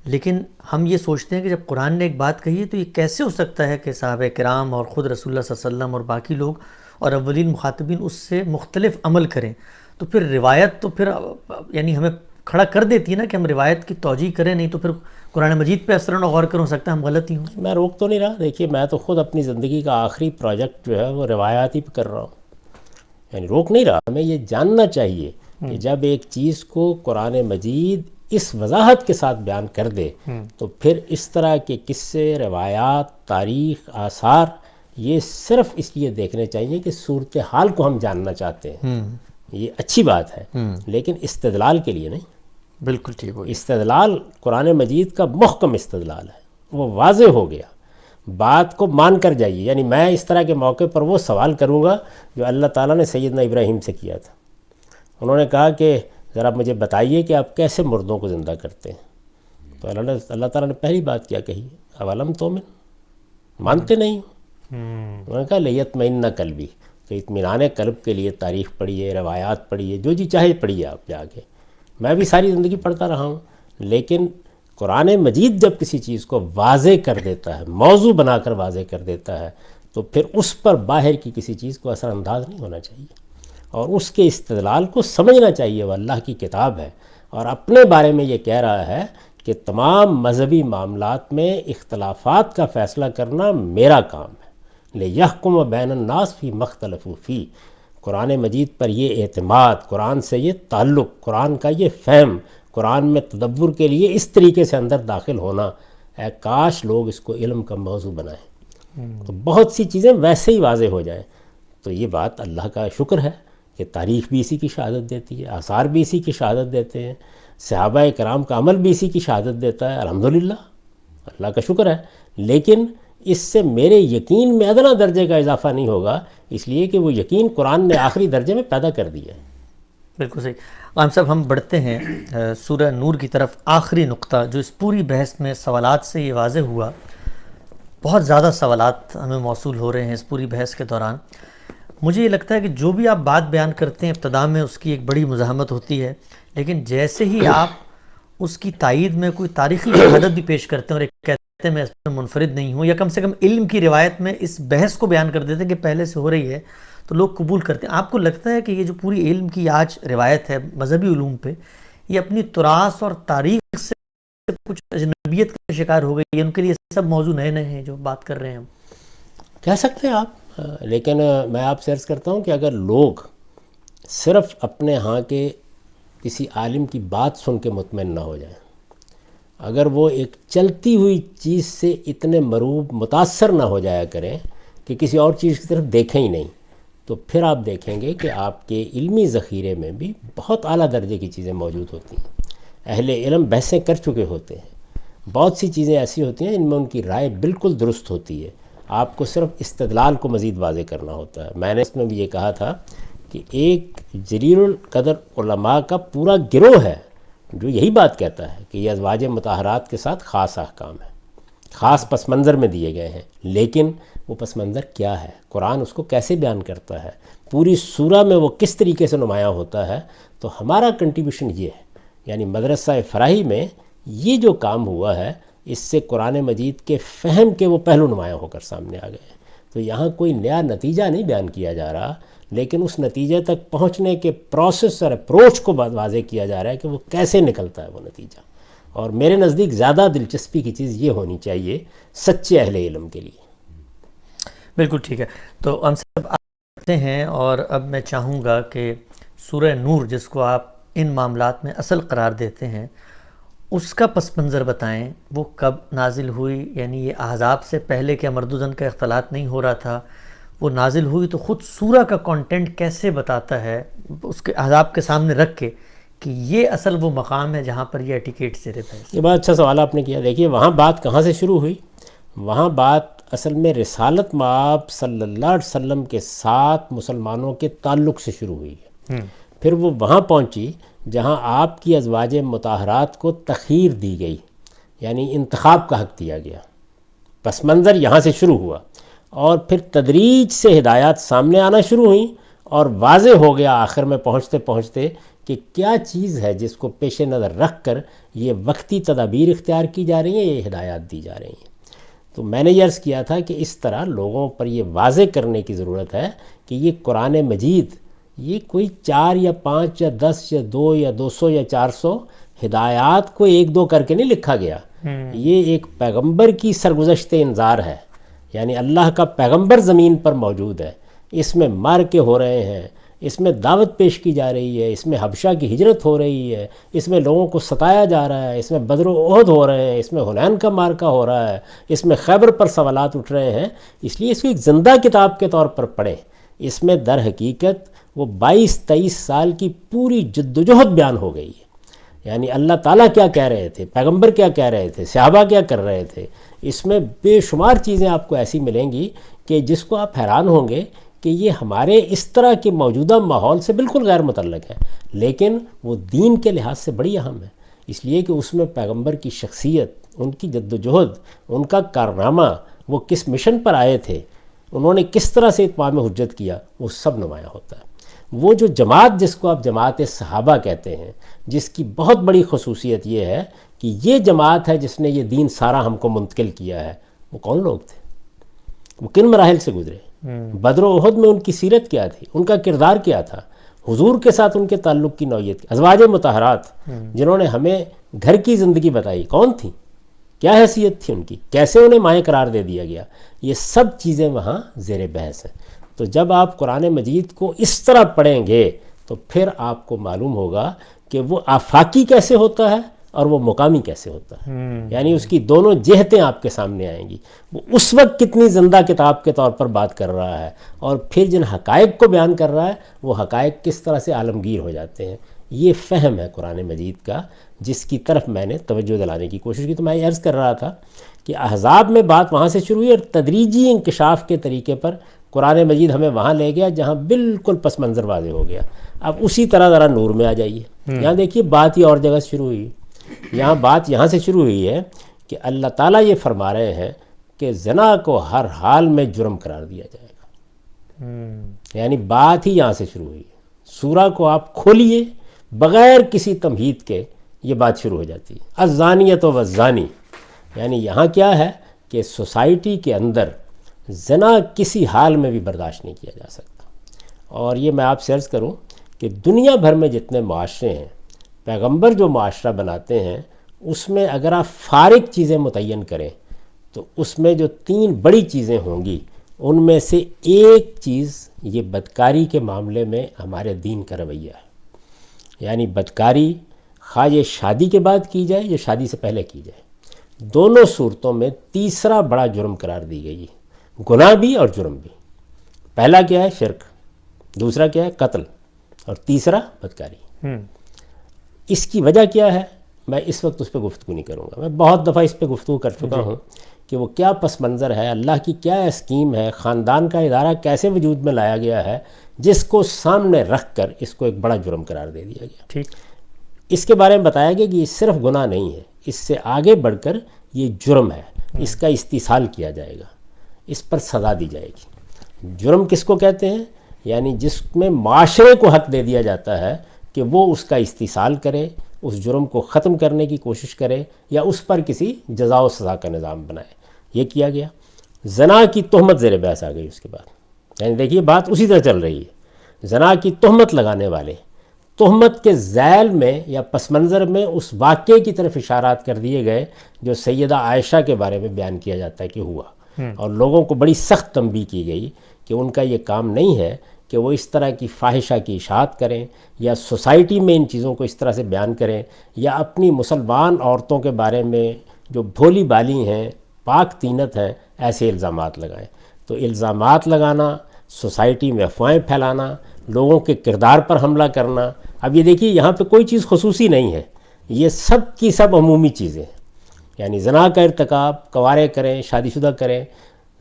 لیکن ہم یہ سوچتے ہیں کہ جب قرآن نے ایک بات کہی ہے تو یہ کیسے ہو سکتا ہے کہ صحابہ کرام اور خود رسول اللہ صلی اللہ علیہ وسلم اور باقی لوگ اور اولین مخاطبین اس سے مختلف عمل کریں. تو پھر روایت تو پھر یعنی ہمیں کھڑا کر دیتی ہے نا کہ ہم روایت کی توجیہ کریں، نہیں تو پھر قرآن مجید پہ اثر و غور کریں، ہو سکتا ہے ہم غلط ہی ہوں. میں روک تو نہیں رہا. دیکھیے میں تو خود اپنی زندگی کا آخری پروجیکٹ جو ہے وہ روایاتی پہ کر رہا ہوں، یعنی روک نہیں رہا. ہمیں یہ جاننا چاہیے کہ جب ایک چیز کو قرآن مجید اس وضاحت کے ساتھ بیان کر دے تو پھر اس طرح کے قصے، روایات، تاریخ، آثار یہ صرف اس لیے دیکھنے چاہیے کہ صورتحال کو ہم جاننا چاہتے ہیں. یہ اچھی بات ہے، لیکن استدلال کے لیے نہیں. بالکل ٹھیک ہو. استدلال قرآن مجید کا محکم استدلال ہے، وہ واضح ہو گیا. بات کو مان کر جائیے. یعنی میں اس طرح کے موقع پر وہ سوال کروں گا جو اللہ تعالیٰ نے سیدنا ابراہیم سے کیا تھا. انہوں نے کہا کہ ذرا مجھے بتائیے کہ آپ کیسے مردوں کو زندہ کرتے ہیں. تو اللہ تعالیٰ نے پہلی بات کیا کہی؟ اولم تؤمن، مانتے نہیں. انہوں نے کہا لیطمئن قلبی، کہ اطمینان قلب کے لیے تاریخ پڑھیے، روایات پڑھیے، جو جی چاہے پڑھیے آپ جا کے. میں بھی ساری زندگی پڑھتا رہا ہوں، لیکن قرآن مجید جب کسی چیز کو واضح کر دیتا ہے، موضوع بنا کر واضح کر دیتا ہے، تو پھر اس پر باہر کی کسی چیز کو اثر انداز نہیں ہونا چاہیے، اور اس کے استدلال کو سمجھنا چاہیے. وہ اللہ کی کتاب ہے، اور اپنے بارے میں یہ کہہ رہا ہے کہ تمام مذہبی معاملات میں اختلافات کا فیصلہ کرنا میرا کام ہے. لِيَحْكُمَ بَيْنَ النَّاسِ فِي مَا اخْتَلَفُوا فِيهِ. قرآن مجید پر یہ اعتماد، قرآن سے یہ تعلق، قرآن کا یہ فہم، قرآن میں تدبر کے لیے اس طریقے سے اندر داخل ہونا، اے کاش لوگ اس کو علم کا موضوع بنائیں تو بہت سی چیزیں ویسے ہی واضح ہو جائیں. تو یہ بات اللہ کا شکر ہے کہ تاریخ بھی اسی کی شہادت دیتی ہے، آثار بھی اسی کی شہادت دیتے ہیں، صحابہ کرام کا عمل بھی اسی کی شہادت دیتا ہے. الحمدللہ، اللہ کا شکر ہے. لیکن اس سے میرے یقین میں ادنا درجے کا اضافہ نہیں ہوگا، اس لیے کہ وہ یقین قرآن نے آخری درجے میں پیدا کر دیا ہے. بالکل صحیح. غلام صاحب ہم بڑھتے ہیں سورہ نور کی طرف. آخری نقطہ جو اس پوری بحث میں سوالات سے یہ واضح ہوا، بہت زیادہ سوالات ہمیں موصول ہو رہے ہیں اس پوری بحث کے دوران. مجھے یہ لگتا ہے کہ جو بھی آپ بات بیان کرتے ہیں ابتدا میں اس کی ایک بڑی مزاحمت ہوتی ہے، لیکن جیسے ہی آپ اس کی تائید میں کوئی تاریخی شہادت بھی پیش کرتے ہیں اور ایک کہتے ہیں میں اس پر منفرد نہیں ہوں، یا کم سے کم علم کی روایت میں اس بحث کو بیان کر دیتے ہیں کہ پہلے سے ہو رہی ہے، تو لوگ قبول کرتے ہیں. آپ کو لگتا ہے کہ یہ جو پوری علم کی آج روایت ہے مذہبی علوم پہ، یہ اپنی تراث اور تاریخ سے کچھ اجنبیت کا شکار ہو گئی ہے؟ ان کے لیے سب موضوع نئے نئے ہیں جو بات کر رہے ہیں ہم. کہہ سکتے ہیں آپ، لیکن میں آپ سے عرض کرتا ہوں کہ اگر لوگ صرف اپنے ہاں کے کسی عالم کی بات سن کے مطمئن نہ ہو جائیں، اگر وہ ایک چلتی ہوئی چیز سے اتنے مروب متاثر نہ ہو جایا کریں کہ کسی اور چیز کی طرف دیکھیں ہی نہیں، تو پھر آپ دیکھیں گے کہ آپ کے علمی ذخیرے میں بھی بہت اعلیٰ درجے کی چیزیں موجود ہوتی ہیں. اہل علم بحثیں کر چکے ہوتے ہیں، بہت سی چیزیں ایسی ہوتی ہیں جن میں ان کی رائے بالکل درست ہوتی ہے. آپ کو صرف استدلال کو مزید واضح کرنا ہوتا ہے. میں نے اس میں بھی یہ کہا تھا کہ ایک جلیل القدر علماء کا پورا گروہ ہے جو یہی بات کہتا ہے کہ یہ ازواج مطہرات کے ساتھ خاص احکام ہیں، خاص پس منظر میں دیے گئے ہیں. لیکن وہ پس منظر کیا ہے، قرآن اس کو کیسے بیان کرتا ہے، پوری سورہ میں وہ کس طریقے سے نمایاں ہوتا ہے. تو ہمارا کنٹریبیوشن یہ ہے، یعنی مدرسہ فراہی میں یہ جو کام ہوا ہے، اس سے قرآن مجید کے فہم کے وہ پہلو نمایاں ہو کر سامنے آ گئے. تو یہاں کوئی نیا نتیجہ نہیں بیان کیا جا رہا، لیکن اس نتیجے تک پہنچنے کے پروسیس اور اپروچ کو واضح کیا جا رہا ہے کہ وہ کیسے نکلتا ہے وہ نتیجہ. اور میرے نزدیک زیادہ دلچسپی کی چیز یہ ہونی چاہیے سچے اہل علم کے لیے. بالکل ٹھیک ہے. تو ہم سب آتے ہیں، اور اب میں چاہوں گا کہ سورہ نور جس کو آپ ان معاملات میں اصل قرار دیتے ہیں، اس کا پس منظر بتائیں. وہ کب نازل ہوئی؟ یعنی یہ احزاب سے پہلے کہ مرد و زن کا اختلاط نہیں ہو رہا تھا، وہ نازل ہوئی تو خود سورہ کا کانٹینٹ کیسے بتاتا ہے اس کے احزاب کے سامنے رکھ کے کہ یہ اصل وہ مقام ہے جہاں پر یہ ایٹیکیٹ زیر بحث؟ یہ بہت اچھا سوال آپ نے کیا. دیکھیے وہاں بات کہاں سے شروع ہوئی؟ وہاں بات اصل میں رسالت مآب صلی اللہ علیہ وسلم کے ساتھ مسلمانوں کے تعلق سے شروع ہوئی ہے. پھر وہ وہاں پہنچی جہاں آپ کی ازواج مطہرات کو تخیر دی گئی، یعنی انتخاب کا حق دیا گیا. پس منظر یہاں سے شروع ہوا، اور پھر تدریج سے ہدایات سامنے آنا شروع ہوئیں، اور واضح ہو گیا آخر میں پہنچتے پہنچتے کہ کیا چیز ہے جس کو پیش نظر رکھ کر یہ وقتی تدابیر اختیار کی جا رہی ہیں، یہ ہدایات دی جا رہی ہیں. تو میں نے یہ عرض کیا تھا کہ اس طرح لوگوں پر یہ واضح کرنے کی ضرورت ہے کہ یہ قرآن مجید یہ کوئی 4 یا 5 یا 10 یا 2 یا 200 یا 400 ہدایات کو 1-2 کر کے نہیں لکھا گیا. یہ ایک پیغمبر کی سرگزشت انذار ہے، یعنی اللہ کا پیغمبر زمین پر موجود ہے. اس میں مارکے ہو رہے ہیں، اس میں دعوت پیش کی جا رہی ہے، اس میں حبشہ کی ہجرت ہو رہی ہے، اس میں لوگوں کو ستایا جا رہا ہے، اس میں بدر و احد ہو رہے ہیں، اس میں حنین کا مارکہ ہو رہا ہے، اس میں خیبر پر سوالات اٹھ رہے ہیں. اس لیے اس کو ایک زندہ کتاب کے طور پر پڑھیں. اس میں در حقیقت وہ 22-23 سال کی پوری جدوجہد بیان ہو گئی ہے. یعنی اللہ تعالیٰ کیا کہہ رہے تھے، پیغمبر کیا کہہ رہے تھے، صحابہ کیا کر رہے تھے. اس میں بے شمار چیزیں آپ کو ایسی ملیں گی کہ جس کو آپ حیران ہوں گے کہ یہ ہمارے اس طرح کے موجودہ ماحول سے بالکل غیر متعلق ہے، لیکن وہ دین کے لحاظ سے بڑی اہم ہے. اس لیے کہ اس میں پیغمبر کی شخصیت، ان کی جدوجہد، ان کا کارنامہ، وہ کس مشن پر آئے تھے، انہوں نے کس طرح سے اتمام حجت کیا، وہ سب نمایاں ہوتا ہے. وہ جو جماعت جس کو آپ جماعت صحابہ کہتے ہیں، جس کی بہت بڑی خصوصیت یہ ہے کہ یہ جماعت ہے جس نے یہ دین سارا ہم کو منتقل کیا ہے. وہ کون لوگ تھے؟ وہ کن مراحل سے گزرے؟ بدر و احد میں ان کی سیرت کیا تھی، ان کا کردار کیا تھا، حضور کے ساتھ ان کے تعلق کی نوعیت. ازواج مطہرات جنہوں نے ہمیں گھر کی زندگی بتائی کون تھیں، کیا حیثیت تھی ان کی، کیسے انہیں مائیں قرار دے دیا گیا، یہ سب چیزیں وہاں زیر بحث ہیں. تو جب آپ قرآن مجید کو اس طرح پڑھیں گے تو پھر آپ کو معلوم ہوگا کہ وہ آفاقی کیسے ہوتا ہے اور وہ مقامی کیسے ہوتا ہے. یعنی اس کی دونوں جہتیں آپ کے سامنے آئیں گی. وہ اس وقت کتنی زندہ کتاب کے طور پر بات کر رہا ہے، اور پھر جن حقائق کو بیان کر رہا ہے وہ حقائق کس طرح سے عالمگیر ہو جاتے ہیں. یہ فہم ہے قرآن مجید کا جس کی طرف میں نے توجہ دلانے کی کوشش کی. تو میں یہ عرض کر رہا تھا کہ احزاب میں بات وہاں سے شروع ہوئی، اور تدریجی انکشاف کے طریقے پر قرآن مجید ہمیں وہاں لے گیا جہاں بالکل پس منظر واضح ہو گیا. اب اسی طرح ذرا نور میں آ جائیے. یہاں دیکھیے بات ہی اور جگہ سے شروع ہوئی. یہاں بات یہاں سے شروع ہوئی ہے کہ اللہ تعالیٰ یہ فرما رہے ہیں کہ زنا کو ہر حال میں جرم قرار دیا جائے گا. یعنی بات ہی یہاں سے شروع ہوئی ہے. سورہ کو آپ کھولیے بغیر کسی تمہید کے یہ بات شروع ہو جاتی ہے. الزانیۃ والزانی، یعنی یہاں کیا ہے کہ سوسائٹی کے اندر زنا کسی حال میں بھی برداشت نہیں کیا جا سکتا. اور یہ میں آپ سے عرض کروں کہ دنیا بھر میں جتنے معاشرے ہیں، پیغمبر جو معاشرہ بناتے ہیں، اس میں اگر آپ فارغ چیزیں متعین کریں تو اس میں جو 3 بڑی چیزیں ہوں گی، ان میں سے ایک چیز یہ بدکاری کے معاملے میں ہمارے دین کا رویہ ہے. یعنی بدکاری خواہ یہ شادی کے بعد کی جائے یا شادی سے پہلے کی جائے، دونوں صورتوں میں تیسرا بڑا جرم قرار دی گئی ہے. گناہ بھی اور جرم بھی. پہلا کیا ہے؟ شرک. دوسرا کیا ہے؟ قتل. اور تیسرا بدکاری. اس کی وجہ کیا ہے؟ میں اس وقت اس پہ گفتگو نہیں کروں گا. میں بہت دفعہ اس پہ گفتگو کر چکا ہوں کہ وہ کیا پس منظر ہے، اللہ کی کیا اسکیم ہے، خاندان کا ادارہ کیسے وجود میں لایا گیا ہے جس کو سامنے رکھ کر اس کو ایک بڑا جرم قرار دے دیا گیا. ٹھیک. اس کے بارے میں بتایا گیا کہ یہ صرف گناہ نہیں ہے، اس سے آگے بڑھ کر یہ جرم ہے. اس کا استحصال کیا جائے گا، اس پر سزا دی جائے گی. جرم کس کو کہتے ہیں؟ یعنی جس میں معاشرے کو حق دے دیا جاتا ہے کہ وہ اس کا استحصال کرے، اس جرم کو ختم کرنے کی کوشش کرے، یا اس پر کسی جزا و سزا کا نظام بنائے. یہ کیا گیا. زنا کی تہمت زیر بحث آ گئی اس کے بعد. یعنی دیکھیے بات اسی طرح چل رہی ہے. زنا کی تہمت لگانے والے، تہمت کے ذیل میں یا پس منظر میں اس واقعے کی طرف اشارات کر دیے گئے جو سیدہ عائشہ کے بارے میں بیان کیا جاتا ہے کہ ہوا، اور لوگوں کو بڑی سخت تنبیہ کی گئی کہ ان کا یہ کام نہیں ہے کہ وہ اس طرح کی فاحشہ کی اشاعت کریں یا سوسائٹی میں ان چیزوں کو اس طرح سے بیان کریں، یا اپنی مسلمان عورتوں کے بارے میں جو بھولی بالی ہیں، پاک تینت ہیں، ایسے الزامات لگائیں۔ تو الزامات لگانا، سوسائٹی میں افواہیں پھیلانا، لوگوں کے کردار پر حملہ کرنا، اب یہ دیکھیے یہاں پہ کوئی چیز خصوصی نہیں ہے، یہ سب کی سب عمومی چیزیں ہیں، یعنی زنا کا ارتکاب کوارے کریں، شادی شدہ کریں،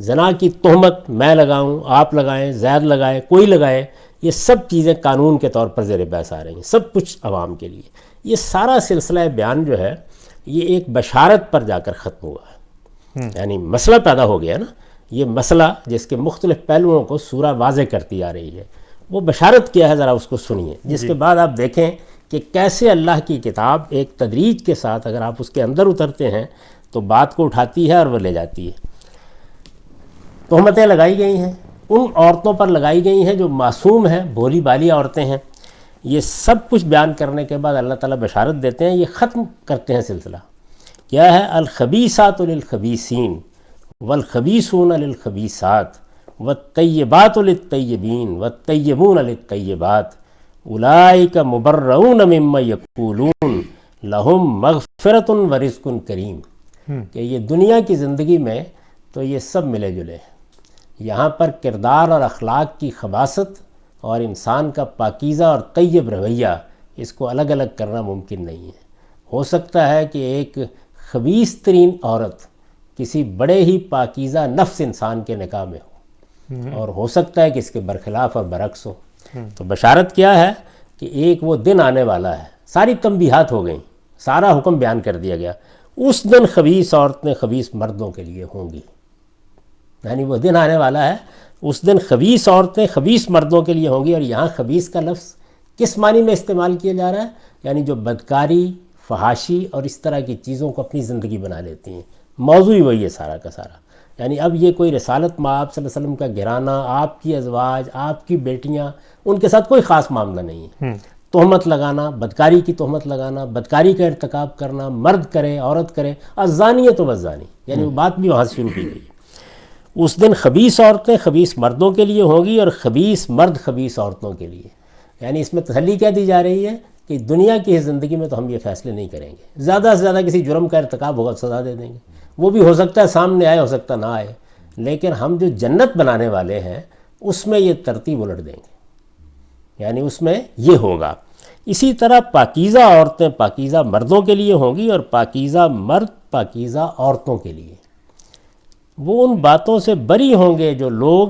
زنا کی تہمت میں لگاؤں، آپ لگائیں، زید لگائے، کوئی لگائے، یہ سب چیزیں قانون کے طور پر زیر بحث آ رہی ہیں، سب کچھ عوام کے لیے۔ یہ سارا سلسلہ بیان جو ہے یہ ایک بشارت پر جا کر ختم ہوا ہے، یعنی مسئلہ پیدا ہو گیا نا، یہ مسئلہ جس کے مختلف پہلوؤں کو سورہ واضح کرتی آ رہی ہے، وہ بشارت کیا ہے ذرا اس کو سنیے، جس کے بعد آپ دیکھیں کہ کیسے اللہ کی کتاب ایک تدریج کے ساتھ اگر آپ اس کے اندر اترتے ہیں تو بات کو اٹھاتی ہے اور وہ لے جاتی ہے۔ تہمتیں لگائی گئی ہیں، ان عورتوں پر لگائی گئی ہیں جو معصوم ہیں، بھولی بالی عورتیں ہیں۔ یہ سب کچھ بیان کرنے کے بعد اللہ تعالیٰ بشارت دیتے ہیں، یہ ختم کرتے ہیں سلسلہ، کیا ہے؟ الخبیثات للخبیثین والخبیثون للخبیثات والطیبات للطیبین والطیبون للطیبات اولئک مبرؤون مما یقولون لہم مغفرۃ ورزق کریم، کہ یہ دنیا کی زندگی میں تو یہ سب ملے جلے ہیں، یہاں پر کردار اور اخلاق کی خباثت اور انسان کا پاکیزہ اور طیب رویہ، اس کو الگ الگ کرنا ممکن نہیں ہے۔ ہو سکتا ہے کہ ایک خبیث ترین عورت کسی بڑے ہی پاکیزہ نفس انسان کے نکاح میں ہو، اور ہو سکتا ہے کہ اس کے برخلاف اور برعکس ہو۔ تو بشارت کیا ہے کہ ایک وہ دن آنے والا ہے، ساری تنبیہات ہو گئیں، سارا حکم بیان کر دیا گیا، اس دن خبیث عورتیں خبیث مردوں کے لیے ہوں گی، یعنی وہ دن آنے والا ہے، اس دن خبیث عورتیں خبیث مردوں کے لیے ہوں گی۔ اور یہاں خبیث کا لفظ کس معنی میں استعمال کیا جا رہا ہے؟ یعنی جو بدکاری، فحاشی اور اس طرح کی چیزوں کو اپنی زندگی بنا لیتی ہیں، موضوع ہی وہی ہے سارا کا سارا۔ یعنی اب یہ کوئی رسالت مآب صلی اللہ علیہ وسلم کا گھرانہ، آپ کی ازواج، آپ کی بیٹیاں، ان کے ساتھ کوئی خاص معاملہ نہیں ہے۔ تہمت لگانا، بدکاری کی تہمت لگانا، بدکاری کا ارتکاب کرنا، مرد کرے، عورت کرے، الزانیۃ والزانی، یعنی وہ بات بھی وہاں سے شروع کی گئی۔ اس دن خبیث عورتیں خبیث مردوں کے لیے ہوں گی اور خبیث مرد خبیث عورتوں کے لیے، یعنی اس میں تسلی کیا دی جا رہی ہے کہ دنیا کی زندگی میں تو ہم یہ فیصلے نہیں کریں گے، زیادہ سے زیادہ کسی جرم کا ارتکاب ہوگا سزا دے دیں گے، وہ بھی ہو سکتا ہے سامنے آئے، ہو سکتا نہ آئے، لیکن ہم جو جنت بنانے والے ہیں اس میں یہ ترتیب الٹ دیں گے، یعنی اس میں یہ ہوگا۔ اسی طرح پاکیزہ عورتیں پاکیزہ مردوں کے لیے ہوں گی اور پاکیزہ مرد پاکیزہ عورتوں کے لیے۔ وہ ان باتوں سے بری ہوں گے جو لوگ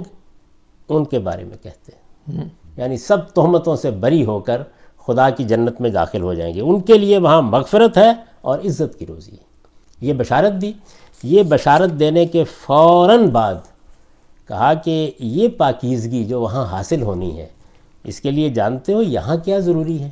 ان کے بارے میں کہتے ہیں، یعنی سب تہمتوں سے بری ہو کر خدا کی جنت میں داخل ہو جائیں گے، ان کے لیے وہاں مغفرت ہے اور عزت کی روزی ہے۔ یہ بشارت دی۔ یہ بشارت دینے کے فوراً بعد کہا کہ یہ پاکیزگی جو وہاں حاصل ہونی ہے، اس کے لیے جانتے ہو یہاں کیا ضروری ہے؟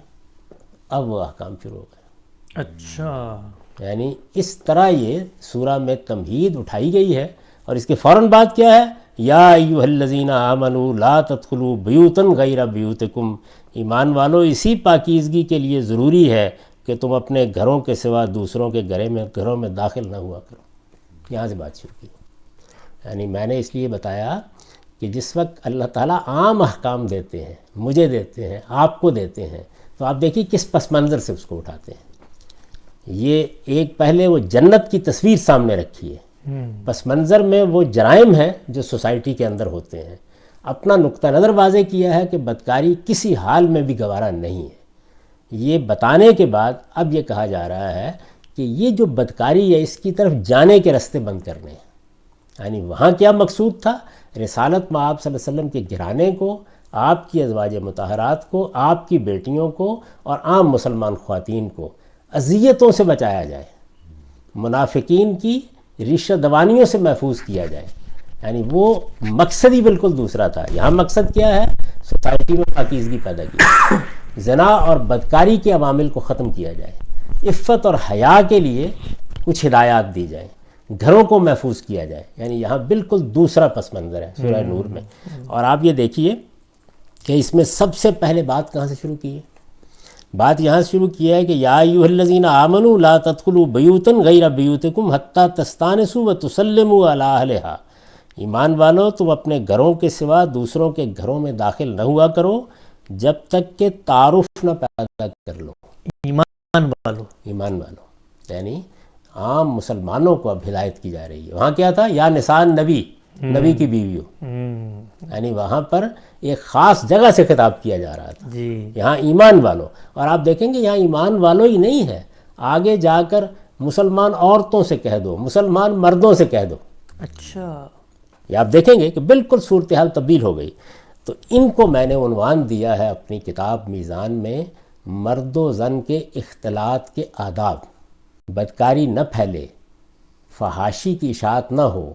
اب وہ احکام شروع ہو گئے۔ اچھا، یعنی اس طرح یہ سورہ میں تمہید اٹھائی گئی ہے، اور اس کے فوراً بعد کیا ہے؟ یا ایھا الذین آمنوا لا تدخلوا بیوتا غیر بیوتکم، ایمان والو اسی پاکیزگی کے لیے ضروری ہے کہ تم اپنے گھروں کے سوا دوسروں کے گھروں میں داخل نہ ہوا کرو۔ یہاں سے بات شروع کی، یعنی میں نے اس لیے بتایا کہ جس وقت اللہ تعالیٰ عام احکام دیتے ہیں، مجھے دیتے ہیں، آپ کو دیتے ہیں، تو آپ دیکھیے کس پس منظر سے اس کو اٹھاتے ہیں۔ یہ ایک پہلے وہ جنت کی تصویر سامنے رکھی ہے، پس منظر میں وہ جرائم ہیں جو سوسائٹی کے اندر ہوتے ہیں، اپنا نقطہ نظر واضح کیا ہے کہ بدکاری کسی حال میں بھی گوارا نہیں ہے۔ یہ بتانے کے بعد اب یہ کہا جا رہا ہے کہ یہ جو بدکاری ہے اس کی طرف جانے کے راستے بند کرنے ہیں، یعنی وہاں کیا مقصود تھا؟ رسالت مآب صلی اللہ علیہ وسلم کے گھرانے کو، آپ کی ازواج مطہرات کو، آپ کی بیٹیوں کو اور عام مسلمان خواتین کو اذیتوں سے بچایا جائے، منافقین کی ریشہ دوانیوں سے محفوظ کیا جائے، یعنی وہ مقصد ہی بالکل دوسرا تھا۔ یہاں مقصد کیا ہے؟ سوسائٹی میں پاکیزگی پیدا کی، زنا اور بدکاری کے عوامل کو ختم کیا جائے، عفت اور حیا کے لیے کچھ ہدایات دی جائیں، گھروں کو محفوظ کیا جائے، یعنی یہاں بالکل دوسرا پس منظر ہے سورہ نور میں۔ اور آپ یہ دیکھیے کہ اس میں سب سے پہلے بات کہاں سے شروع کی ہے؟ بات یہاں سے شروع کیا ہے کہ یا ایھا الذین آمنوا لا تدخلوا بیوتا غیر بیوتکم حتی تستانسوا وتسلموا علی اہلہا، ایمان والو تم اپنے گھروں کے سوا دوسروں کے گھروں میں داخل نہ ہوا کرو جب تک کہ تعارف نہ پیدا کر لو۔ ایمان والو، ایمان والو یعنی عام مسلمانوں کو اب ہدایت کی جا رہی ہے۔ وہاں کیا تھا؟ یا نساء نبی، نبی کی بیویوں، یعنی وہاں پر ایک خاص جگہ سے خطاب کیا جا رہا تھا۔ جی یہاں ایمان والوں، اور آپ دیکھیں گے یہاں ایمان والوں ہی نہیں ہے، آگے جا کر مسلمان عورتوں سے کہہ دو، مسلمان مردوں سے کہہ دو۔ اچھا، یہ آپ دیکھیں گے کہ بالکل صورتحال تبدیل ہو گئی۔ تو ان کو میں نے عنوان دیا ہے اپنی کتاب میزان میں، مرد و زن کے اختلاط کے آداب، بدکاری نہ پھیلے، فحاشی کی اشاعت نہ ہو،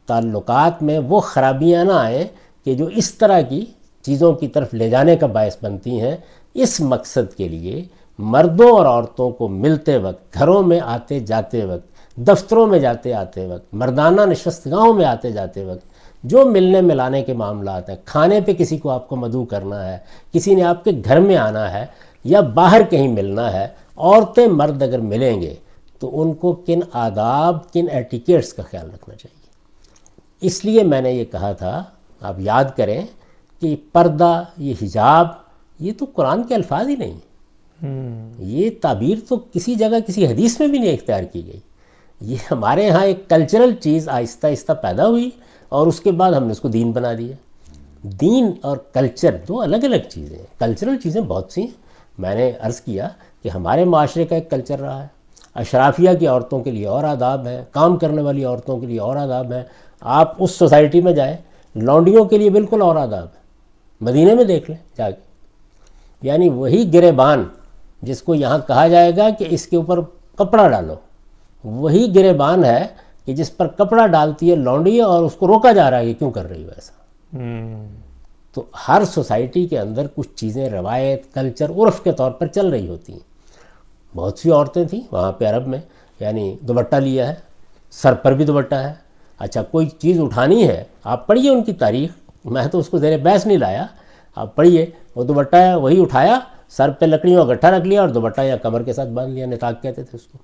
تعلقات میں وہ خرابیاں نہ آئیں کہ جو اس طرح کی چیزوں کی طرف لے جانے کا باعث بنتی ہیں۔ اس مقصد کے لیے مردوں اور عورتوں کو ملتے وقت، گھروں میں آتے جاتے وقت، دفتروں میں جاتے آتے وقت، مردانہ نشستگاہوں میں آتے جاتے وقت جو ملنے ملانے کے معاملات ہیں، کھانے پہ کسی کو آپ کو مدعو کرنا ہے، کسی نے آپ کے گھر میں آنا ہے یا باہر کہیں ملنا ہے، عورتیں مرد اگر ملیں گے تو ان کو کن آداب، کن ایٹیکیٹس کا خیال رکھنا چاہیے۔ اس لیے میں نے یہ کہا تھا، آپ یاد کریں کہ پردہ، یہ حجاب، یہ تو قرآن کے الفاظ ہی نہیں، یہ تعبیر تو کسی جگہ کسی حدیث میں بھی نہیں اختیار کی گئی۔ یہ ہمارے ہاں ایک کلچرل چیز آہستہ آہستہ پیدا ہوئی اور اس کے بعد ہم نے اس کو دین بنا دیا۔ دین اور کلچر دو الگ الگ چیزیں ہیں۔ کلچرل چیزیں بہت سی ہیں۔ میں نے عرض کیا کہ ہمارے معاشرے کا ایک کلچر رہا ہے، اشرافیہ کی عورتوں کے لیے اور آداب ہیں، کام کرنے والی عورتوں کے لیے اور آداب ہیں۔ آپ اس سوسائٹی میں جائیں، لونڈیوں کے لیے بالکل اور آداب ہیں، مدینے میں دیکھ لیں جا کے، یعنی وہی گریبان جس کو یہاں کہا جائے گا کہ اس کے اوپر کپڑا ڈالو، وہی گریبان ہے کہ جس پر کپڑا ڈالتی ہے لونڈی، اور اس کو روکا جا رہا ہے کہ کیوں کر رہی ہو ایسا۔ تو ہر سوسائٹی کے اندر کچھ چیزیں روایت، کلچر، عرف کے طور پر چل رہی ہوتی ہیں۔ بہت سی عورتیں تھیں وہاں پہ عرب میں، یعنی دوپٹہ لیا ہے، سر پر بھی دوپٹہ ہے۔ اچھا کوئی چیز اٹھانی ہے، آپ پڑھیے ان کی تاریخ، میں تو اس کو زیر بحث نہیں لایا، آپ پڑھیے، وہ دوپٹہ ہے وہی اٹھایا، سر پہ لکڑیوں کا گٹھا رکھ لیا اور دوپٹہ یا کمر کے ساتھ باندھ لیا، نطاق کہتے تھے اس کو۔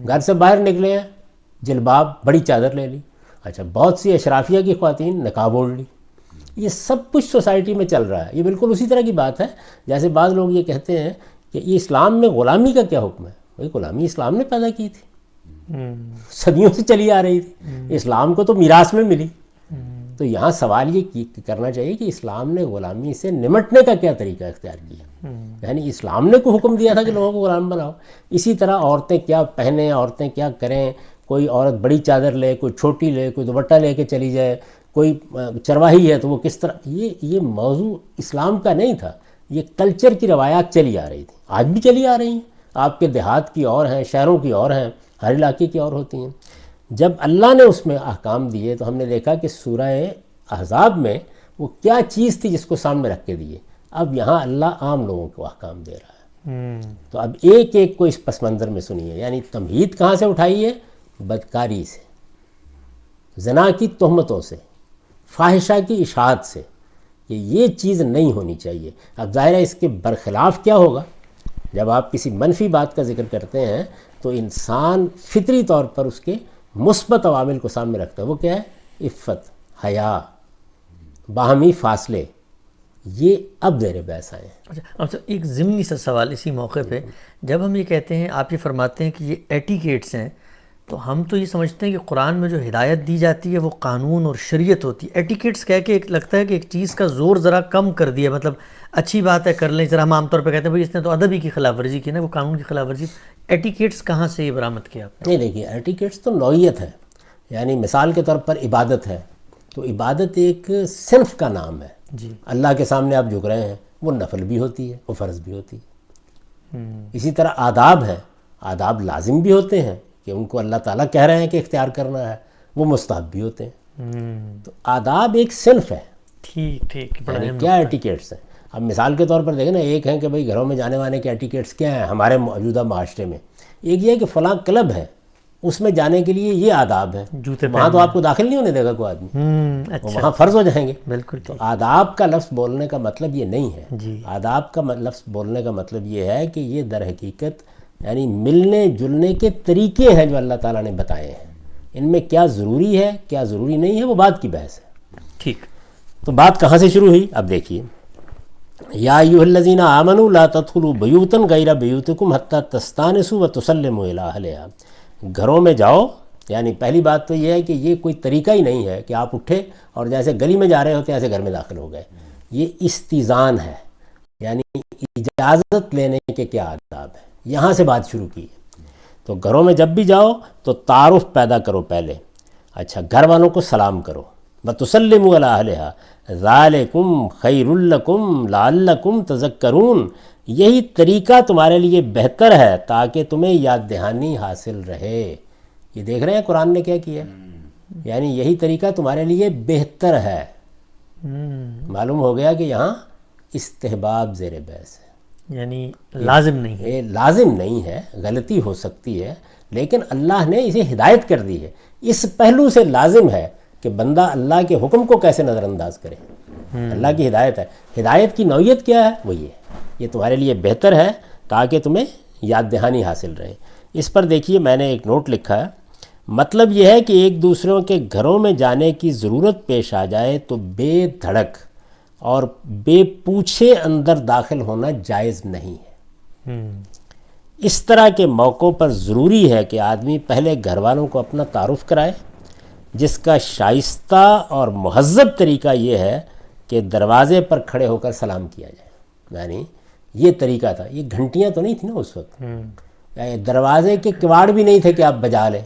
گھر سے باہر نکلے ہیں، جلباب، بڑی چادر لے لی۔ اچھا بہت سی اشرافیہ کی خواتین نقاب اوڑھ لی۔ یہ سب کچھ سوسائٹی میں چل رہا ہے۔ یہ بالکل اسی طرح کی بات ہے جیسے بعض لوگ یہ کہتے ہیں کہ یہ اسلام میں غلامی کا کیا حکم ہے۔ بھائی غلامی اسلام نے پیدا کی تھی، صدیوں سے چلی آ رہی تھی، اسلام کو تو میراث میں ملی۔ تو یہاں سوال یہ کرنا چاہیے کہ اسلام نے غلامی سے نمٹنے کا کیا طریقہ اختیار کیا، یعنی اسلام نے کوئی حکم دیا تھا کہ لوگوں کو غلام بناؤ۔ اسی طرح عورتیں کیا پہنیں، عورتیں کیا کریں، کوئی عورت بڑی چادر لے، کوئی چھوٹی لے، کوئی دوپٹہ لے کے چلی جائے، کوئی چرواہی ہے تو وہ کس طرح، یہ موضوع اسلام کا نہیں تھا، یہ کلچر کی روایات چلی آ رہی تھی، آج بھی چلی آ رہی ہیں۔ آپ کے دیہات کی اور ہیں، شہروں کی اور ہیں، ہر علاقے کی اور ہوتی ہیں۔ جب اللہ نے اس میں احکام دیے تو ہم نے دیکھا کہ سورہ احزاب میں وہ کیا چیز تھی جس کو سامنے رکھ کے دیے، اب یہاں اللہ عام لوگوں کو احکام دے رہا ہے۔ تو اب ایک ایک کو اس پس منظر میں سنیے، یعنی تمہید کہاں سے اٹھائی ہے؟ بدکاری سے، زنا کی تہمتوں سے، فاحشہ کی اشاعت سے، کہ یہ چیز نہیں ہونی چاہیے۔ اب ظاہر ہے اس کے برخلاف کیا ہوگا؟ جب آپ کسی منفی بات کا ذکر کرتے ہیں تو انسان فطری طور پر اس کے مثبت عوامل کو سامنے رکھتا ہے۔ وہ کیا ہے؟ عفت، حیا، باہمی فاصلے، یہ اب زیر بحث آئے ہیں۔ اچھا ایک ضمنی سا سوال اسی موقع پہ، جب ہم یہ کہتے ہیں، آپ یہ فرماتے ہیں کہ یہ ایٹیکیٹس ہیں، تو ہم تو یہ سمجھتے ہیں کہ قرآن میں جو ہدایت دی جاتی ہے وہ قانون اور شریعت ہوتی ہے۔ ایٹیکیٹس کہہ کے ایک لگتا ہے کہ ایک چیز کا زور ذرا کم کر دیا، مطلب اچھی بات ہے کر لیں، ذرا ہم عام طور پہ کہتے ہیں بھائی اس نے تو ادب ہی کی خلاف ورزی کی نا، وہ قانون کی خلاف ورزی۔ ایٹیکیٹس کہاں سے یہ برآمد کیا آپ نے؟ نہیں دیکھیے، ایٹیکیٹس تو نوعیت ہے، یعنی مثال کے طور پر عبادت ہے، تو عبادت ایک صنف کا نام ہے۔ جی، اللہ کے سامنے آپ جھک رہے ہیں، وہ نفل بھی ہوتی ہے، وہ فرض بھی ہوتی ہے۔ اسی طرح آداب ہیں، آداب لازم بھی ہوتے ہیں کہ ان کو اللہ تعالیٰ کہہ رہے ہیں کہ اختیار کرنا ہے، وہ مستحب بھی ہوتے ہیں۔ تو آداب ایک صنف ہے، ٹھیک ٹھیک، بڑا یعنی کیا ایٹیکیٹس ہیں۔ اب مثال کے طور پر دیکھیں نا، ایک ہیں کہ بھئی گھروں میں جانے وانے کے ایٹیکیٹس کیا ہیں ہمارے موجودہ معاشرے میں۔ ایک یہ ہے کہ فلاں کلب ہے، اس میں جانے کے لیے یہ آداب ہیں. جوتے وہاں تو آپ کو داخل نہیں ہونے دے گا کوئی آدمی, اچھا وہاں فرض ہو جائیں گے. بالکل تو آداب کا لفظ بولنے کا مطلب یہ نہیں ہے. جی آداب کا لفظ بولنے کا مطلب یہ ہے کہ یہ در حقیقت یعنی ملنے جلنے کے طریقے ہیں جو اللہ تعالیٰ نے بتائے ہیں. ان میں کیا ضروری ہے کیا ضروری نہیں ہے وہ بات کی بحث ہے. ٹھیک. تو بات کہاں سے شروع ہوئی اب دیکھیے, یا ایھا الذین آمنوا لا تدخلوا بیوتا غیر بیوتکم حتی تستانسوا وتسلموا الی اہلہا. گھروں میں جاؤ, یعنی پہلی بات تو یہ ہے کہ یہ کوئی طریقہ ہی نہیں ہے کہ آپ اٹھے اور جیسے گلی میں جا رہے ہوتے ہیں ایسے گھر میں داخل ہو گئے. یہ استئذان ہے, یعنی اجازت لینے کے کیا آداب ہیں, یہاں سے بات شروع کی ہے. تو گھروں میں جب بھی جاؤ تو تعارف پیدا کرو پہلے. اچھا, گھر والوں کو سلام کرو. وَتُسَلِّمُوا عَلَىٰ أَهْلِهَا ذَلِكُمْ خَيْرٌ لَكُمْ لَعَلَّكُمْ تَذَكَّرُونَ. یہی طریقہ تمہارے لیے بہتر ہے تاکہ تمہیں یاد دہانی حاصل رہے. یہ دیکھ رہے ہیں قرآن نے کیا کیا, یعنی یہی طریقہ تمہارے لیے بہتر ہے. معلوم ہو گیا کہ یہاں استحباب زیر بحث ہے, یعنی لازم نہیں ہے. یہ لازم نہیں ہے, غلطی ہو سکتی ہے لیکن اللہ نے اسے ہدایت کر دی ہے. اس پہلو سے لازم ہے کہ بندہ اللہ کے حکم کو کیسے نظر انداز کرے. اللہ کی ہدایت ہے. ہدایت کی نوعیت کیا ہے, وہ یہ تمہارے لیے بہتر ہے تاکہ تمہیں یاد دہانی حاصل رہے. اس پر دیکھیے میں نے ایک نوٹ لکھا ہے. مطلب یہ ہے کہ ایک دوسروں کے گھروں میں جانے کی ضرورت پیش آ جائے تو بے دھڑک اور بے پوچھے اندر داخل ہونا جائز نہیں ہے. اس طرح کے موقعوں پر ضروری ہے کہ آدمی پہلے گھر والوں کو اپنا تعارف کرائے, جس کا شائستہ اور مہذب طریقہ یہ ہے کہ دروازے پر کھڑے ہو کر سلام کیا جائے. یعنی یہ طریقہ تھا. یہ گھنٹیاں تو نہیں تھیں نا اس وقت, دروازے کے کواڑ بھی نہیں تھے کہ آپ بجا لیں.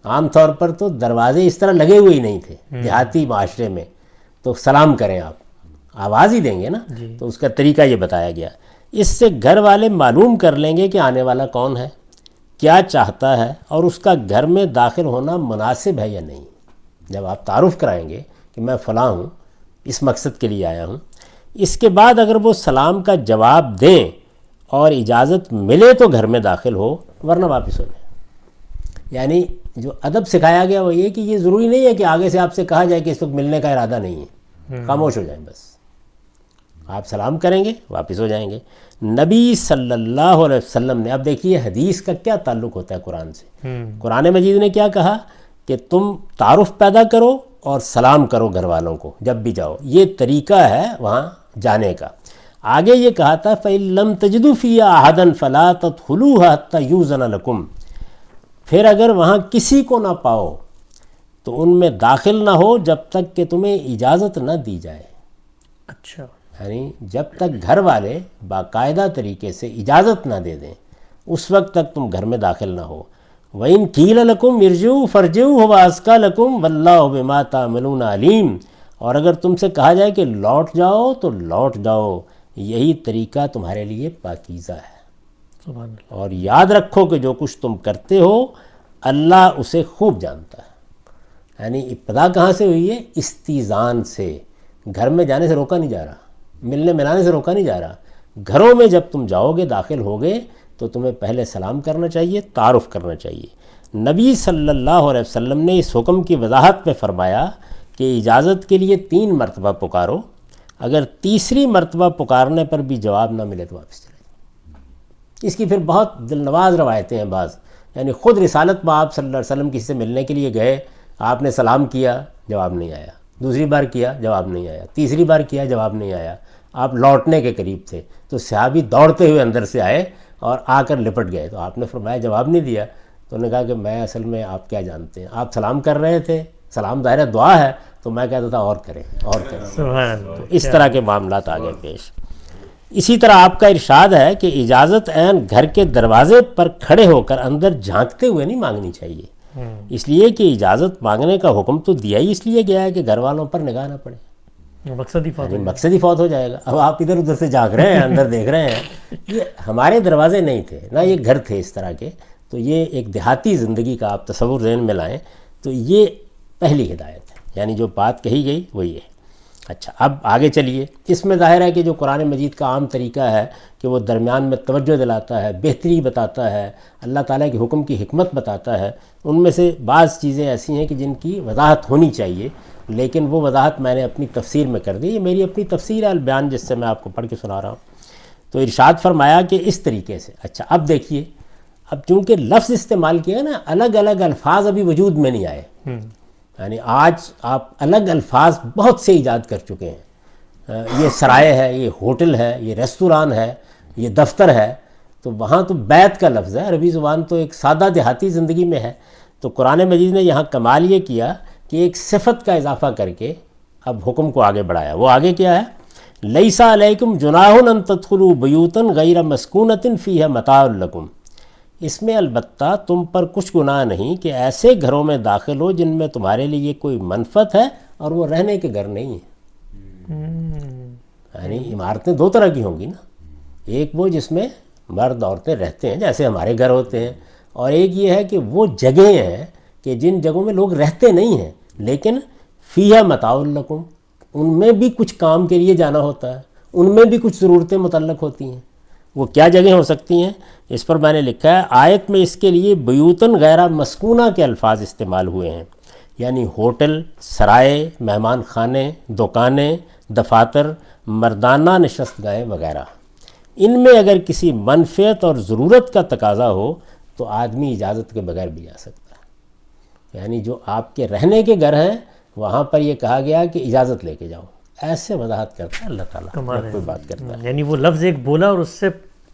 عام طور پر تو دروازے اس طرح لگے ہوئے ہی نہیں تھے دیہاتی معاشرے میں. تو سلام کریں آپ آواز ہی دیں گے نا. تو اس کا طریقہ یہ بتایا گیا. اس سے گھر والے معلوم کر لیں گے کہ آنے والا کون ہے, کیا چاہتا ہے اور اس کا گھر میں داخل ہونا مناسب ہے یا نہیں. جب آپ تعارف کرائیں گے کہ میں فلاں ہوں, اس مقصد کے لیے آیا ہوں, اس کے بعد اگر وہ سلام کا جواب دیں اور اجازت ملے تو گھر میں داخل ہو, ورنہ واپس ہو جائیں. یعنی جو ادب سکھایا گیا وہ یہ کہ یہ ضروری نہیں ہے کہ آگے سے آپ سے کہا جائے کہ اس وقت ملنے کا ارادہ نہیں ہے, خاموش ہو جائیں بس. آپ سلام کریں گے واپس ہو جائیں گے. نبی صلی اللہ علیہ وسلم نے, اب دیکھیے حدیث کا کیا تعلق ہوتا ہے قرآن سے. قرآن مجید نے کیا کہا کہ تم تعارف پیدا کرو اور سلام کرو گھر والوں کو جب بھی جاؤ. یہ طریقہ ہے وہاں جانے کا. آگے یہ کہا تھا فَإِن لَمْ تَجِدُوا فِيهَا أَحَدًا فَلَا تَدْخُلُوهَا حَتَّى يُؤْذَنَ لَكُمْ. پھر اگر وہاں کسی کو نہ پاؤ تو ان میں داخل نہ ہو جب تک کہ تمہیں اجازت نہ دی جائے. اچھا, یعنی جب تک گھر والے باقاعدہ طریقے سے اجازت نہ دے دیں اس وقت تک تم گھر میں داخل نہ ہو. وَإِن قِيلَ لَكُمْ ارْجِعُوا فَارْجِعُوا هُوَ أَزْكَىٰ لَكُمْ وَاللَّهُ بِمَا تَعْمَلُونَ عَلِيمٌ. اور اگر تم سے کہا جائے کہ لوٹ جاؤ تو لوٹ جاؤ, یہی طریقہ تمہارے لیے پاکیزہ ہے. سبحان اللہ. اور یاد رکھو کہ جو کچھ تم کرتے ہو اللہ اسے خوب جانتا ہے. یعنی ابتدا کہاں سے ہوئی ہے, استئذان سے. گھر میں جانے سے روکا نہیں جا رہا, ملنے ملانے سے روکا نہیں جا رہا. گھروں میں جب تم جاؤ گے داخل ہوگے تو تمہیں پہلے سلام کرنا چاہیے, تعارف کرنا چاہیے. نبی صلی اللہ علیہ وسلم نے اس حکم کی وضاحت میں فرمایا کہ اجازت کے لیے 3 مرتبہ پکارو, اگر تیسری مرتبہ پکارنے پر بھی جواب نہ ملے تو واپس چلے جاؤ. اس کی پھر بہت دل نواز روایتیں ہیں بعض. یعنی خود رسالت میں آپ صلی اللہ علیہ وسلم کسی سے ملنے کے لیے گئے, آپ نے سلام کیا, جواب نہیں آیا. دوسری بار کیا, جواب نہیں آیا. تیسری بار کیا, جواب نہیں آیا. آپ لوٹنے کے قریب تھے تو صحابی دوڑتے ہوئے اندر سے آئے اور آ کر لپٹ گئے. تو آپ نے فرمایا جواب نہیں دیا. تو انہوں نے کہا کہ میں اصل میں آپ کیا جانتے ہیں, آپ سلام کر رہے تھے, سلام ظاہر دعا ہے, تو میں کہتا تھا اور کریں اور کریں. تو اس طرح کے معاملات آگے پیش. اسی طرح آپ کا ارشاد ہے کہ اجازت عین گھر کے دروازے پر کھڑے ہو کر اندر جھانکتے ہوئے نہیں مانگنی چاہیے, اس لیے کہ اجازت مانگنے کا حکم تو دیا ہی اس لیے گیا ہے کہ گھر والوں پر نگاہ نہ پڑے, مقصد ہی فوت ہو جائے گا. اب آپ ادھر ادھر سے جھانک رہے ہیں, اندر دیکھ رہے ہیں. یہ ہمارے دروازے نہیں تھے نہ یہ گھر تھے اس طرح کے. تو یہ ایک دیہاتی زندگی کا آپ تصور ذہن میں لائیں تو یہ پہلی ہدایت ہے. یعنی جو بات کہی گئی وہ یہ. اچھا اب آگے چلیے. اس میں ظاہر ہے کہ جو قرآن مجید کا عام طریقہ ہے کہ وہ درمیان میں توجہ دلاتا ہے، بہتری بتاتا ہے، اللہ تعالیٰ کے حکم کی حکمت بتاتا ہے. ان میں سے بعض چیزیں ایسی ہیں کہ جن کی وضاحت ہونی چاہیے، لیکن وہ وضاحت میں نے اپنی تفسیر میں کر دی. یہ میری اپنی تفسیر ہے البیان، جس سے میں آپ کو پڑھ کے سنا رہا ہوں. تو ارشاد فرمایا کہ اس طریقے سے. اچھا اب دیکھیے، اب چونکہ لفظ استعمال کیا نا، الگ الگ الفاظ ابھی وجود میں نہیں آئے. یعنی آج آپ الگ الفاظ بہت سے ایجاد کر چکے ہیں. یہ سرائے ہے، یہ ہوٹل ہے، یہ ریستوران ہے، یہ دفتر ہے. تو وہاں تو بیت کا لفظ ہے. عربی زبان تو ایک سادہ دیہاتی زندگی میں ہے. تو قرآن مجید نے یہاں کمال یہ کیا کہ ایک صفت کا اضافہ کر کے اب حکم کو آگے بڑھایا. وہ آگے کیا ہے؟ لیسا علیکم جناح ان تدخلوا بیوتا غیر مسکونۃ فیہا متاع لکم. اس میں البتہ تم پر کچھ گناہ نہیں کہ ایسے گھروں میں داخل ہو جن میں تمہارے لیے کوئی منفعت ہے اور وہ رہنے کے گھر نہیں ہیں. یعنی عمارتیں دو طرح کی ہوں گی نا. ایک وہ جس میں مرد عورتیں رہتے ہیں جیسے ہمارے گھر ہوتے ہیں، اور ایک یہ ہے کہ وہ جگہیں ہیں کہ جن جگہوں میں لوگ رہتے نہیں ہیں لیکن فیہا متاع لکم، ان میں بھی کچھ کام کے لیے جانا ہوتا ہے، ان میں بھی کچھ ضرورتیں متعلق ہوتی ہیں. وہ کیا جگہیں ہو سکتی ہیں؟ اس پر میں نے لکھا ہے آیت میں اس کے لیے بیوتن غیر مسکونہ کے الفاظ استعمال ہوئے ہیں. یعنی ہوٹل، سرائے، مہمان خانے، دکانیں، دفاتر، مردانہ نشست گاہیں وغیرہ. ان میں اگر کسی منفعت اور ضرورت کا تقاضا ہو تو آدمی اجازت کے بغیر بھی جا سکتا ہے. یعنی جو آپ کے رہنے کے گھر ہیں وہاں پر یہ کہا گیا کہ اجازت لے کے جاؤ. ایسے وضاحت کرتا ہے اللہ تعالیٰ جب کوئی بات کرتا ہے. یعنی وہ لفظ ایک بولا اور اس سے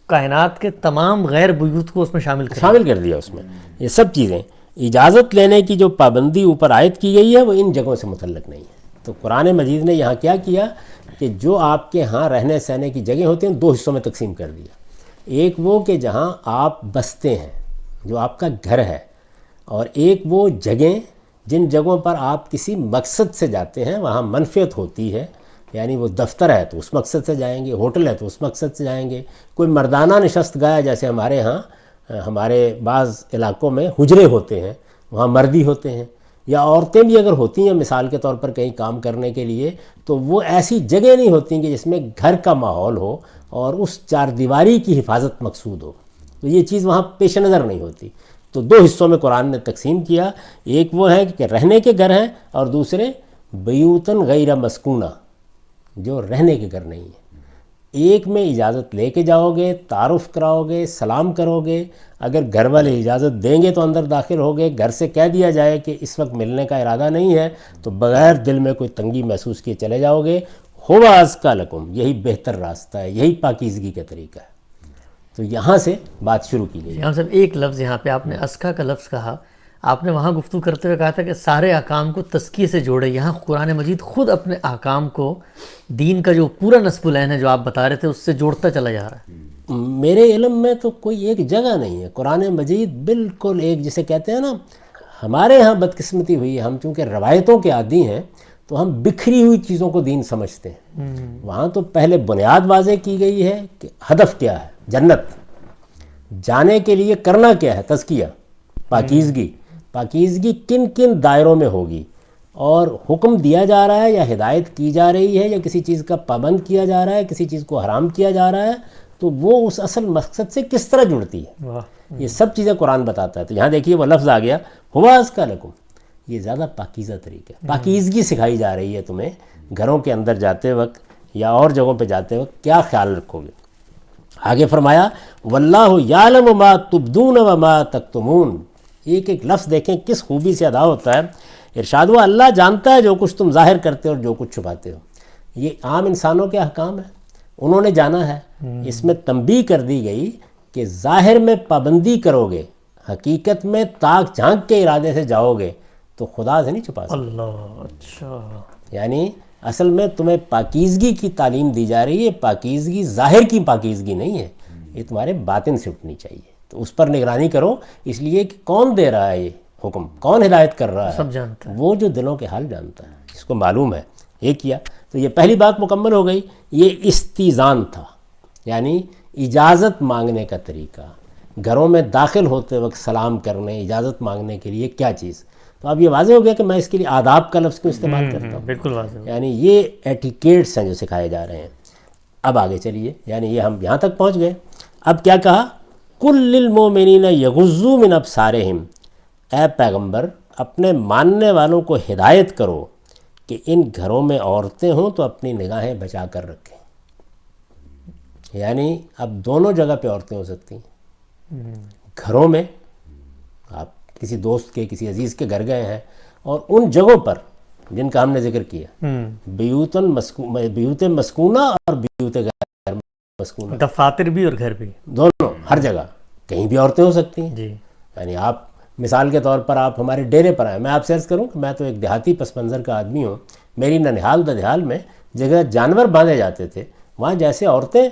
کائنات کے تمام غیر بیوت کو اس میں شامل کر دیا. اس میں یہ سب چیزیں اجازت لینے کی جو پابندی اوپر عائد کی گئی ہے وہ ان جگہوں سے متعلق نہیں ہے. تو قرآن مجید نے یہاں کیا کیا کہ جو آپ کے ہاں رہنے سہنے کی جگہ ہوتی ہیں دو حصوں میں تقسیم کر دیا. ایک وہ کہ جہاں آپ بستے ہیں، جو آپ کا گھر ہے، اور ایک وہ جگہیں جن جگہوں پر آپ کسی مقصد سے جاتے ہیں، وہاں منفعت ہوتی ہے. یعنی وہ دفتر ہے تو اس مقصد سے جائیں گے، ہوٹل ہے تو اس مقصد سے جائیں گے. کوئی مردانہ نشست گاہ جیسے ہمارے ہاں ہمارے بعض علاقوں میں حجرے ہوتے ہیں، وہاں مردی ہوتے ہیں، یا عورتیں بھی اگر ہوتی ہیں مثال کے طور پر کہیں کام کرنے کے لیے، تو وہ ایسی جگہ نہیں ہوتی کہ جس میں گھر کا ماحول ہو اور اس چار دیواری کی حفاظت مقصود ہو. تو یہ چیز وہاں پیش نظر نہیں ہوتی. تو دو حصوں میں قرآن نے تقسیم کیا. ایک وہ ہے کہ رہنے کے گھر ہیں، اور دوسرے بیوتن غیر مسکونہ، جو رہنے کے گھر نہیں ہیں. ایک میں اجازت لے کے جاؤ گے، تعارف کراؤ گے، سلام کرو گے. اگر گھر والے اجازت دیں گے تو اندر داخل ہوگے. گھر سے کہہ دیا جائے کہ اس وقت ملنے کا ارادہ نہیں ہے تو بغیر دل میں کوئی تنگی محسوس کیے چلے جاؤ گے. ہوا ازکا لکم، یہی بہتر راستہ ہے، یہی پاکیزگی کا طریقہ ہے. تو یہاں سے بات شروع کی گئی. یہاں صاحب ایک لفظ یہاں پہ آپ نے اسکا کا لفظ کہا. آپ نے وہاں گفتگو کرتے ہوئے کہا تھا کہ سارے احکام کو تزکیے سے جوڑے. یہاں قرآن مجید خود اپنے احکام کو دین کا جو پورا نصب العین ہے جو آپ بتا رہے تھے اس سے جوڑتا چلا جا رہا ہے. میرے علم میں تو کوئی ایک جگہ نہیں ہے. قرآن مجید بالکل ایک، جسے کہتے ہیں نا، ہمارے ہاں بدقسمتی ہوئی ہے، ہم چونکہ روایتوں کے عادی ہیں تو ہم بکھری ہوئی چیزوں کو دین سمجھتے ہیں. وہاں تو پہلے بنیاد واضح کی گئی ہے کہ ہدف کیا ہے، جنت جانے کے لیے کرنا کیا ہے، تزکیہ، پاکیزگی. پاکیزگی کن کن دائروں میں ہوگی، اور حکم دیا جا رہا ہے یا ہدایت کی جا رہی ہے یا کسی چیز کا پابند کیا جا رہا ہے، کسی چیز کو حرام کیا جا رہا ہے، تو وہ اس اصل مقصد سے کس طرح جڑتی ہے. یہ سب چیزیں قرآن بتاتا ہے. تو یہاں دیکھیے وہ لفظ آ گیا ہوا ازکا لکم. یہ زیادہ پاکیزہ طریقہ ہے. پاکیزگی سکھائی جا رہی ہے تمہیں. گھروں کے اندر جاتے وقت یا اور جگہوں پہ جاتے وقت کیا خیال رکھو گے. آگے فرمایا واللہ یعلم ما تبدون وما تکتمون. ایک ایک لفظ دیکھیں کس خوبی سے ادا ہوتا ہے. ارشاد ہوا اللہ جانتا ہے جو کچھ تم ظاہر کرتے ہو اور جو کچھ چھپاتے ہو. یہ عام انسانوں کے احکام ہیں، انہوں نے جانا ہے. اس میں تنبیہ کر دی گئی کہ ظاہر میں پابندی کرو گے، حقیقت میں تاک جھانک کے ارادے سے جاؤ گے تو خدا سے نہیں چھپا سکتے. اللہ، اچھا. یعنی اصل میں تمہیں پاکیزگی کی تعلیم دی جا رہی ہے. پاکیزگی ظاہر کی پاکیزگی نہیں ہے، یہ تمہارے باطن سے اٹھنی چاہیے. تو اس پر نگرانی کرو، اس لیے کہ کون دے رہا ہے یہ حکم، کون ہدایت کر رہا ہے، سب جانتا ہے. وہ جو دلوں کے حال جانتا ہے، اس کو معلوم ہے. یہ کیا تو یہ پہلی بات مکمل ہو گئی. یہ استیزان تھا، یعنی اجازت مانگنے کا طریقہ. گھروں میں داخل ہوتے وقت سلام کرنے، اجازت مانگنے کے لیے کیا چیز. تو اب یہ واضح ہو گیا کہ میں اس کے لیے آداب کا لفظ کیوں استعمال کرتا ہوں. بالکل واضح ہو. یعنی یہ ایٹیکیٹس ہیں جو سکھائے جا رہے ہیں. اب آگے چلیے، یعنی یہ ہم یہاں تک پہنچ گئے. اب کیا کہا؟ کل للمؤمنین یغضوا من ابصارہم، اے پیغمبر اپنے ماننے والوں کو ہدایت کرو کہ ان گھروں میں عورتیں ہوں تو اپنی نگاہیں بچا کر رکھیں. یعنی اب دونوں جگہ پہ عورتیں ہو سکتی ہیں. گھروں میں آپ کسی دوست کے کسی عزیز کے گھر گئے ہیں، اور ان جگہوں پر جن کا ہم نے ذکر کیا، بیوت مسکونہ اور بیوت غیر مسکونہ، دفاتر بھی اور گھر بھی، دونوں، ہر جگہ کہیں بھی عورتیں ہو سکتی ہیں. جی. یعنی آپ مثال کے طور پر آپ ہمارے ڈیرے پر آئیں. میں آپ سے عرض کروں کہ میں تو ایک دیہاتی پس منظر کا آدمی ہوں. میری ننہال ددھیال میں جگہ جانور باندھے جاتے تھے، وہاں جیسے عورتیں،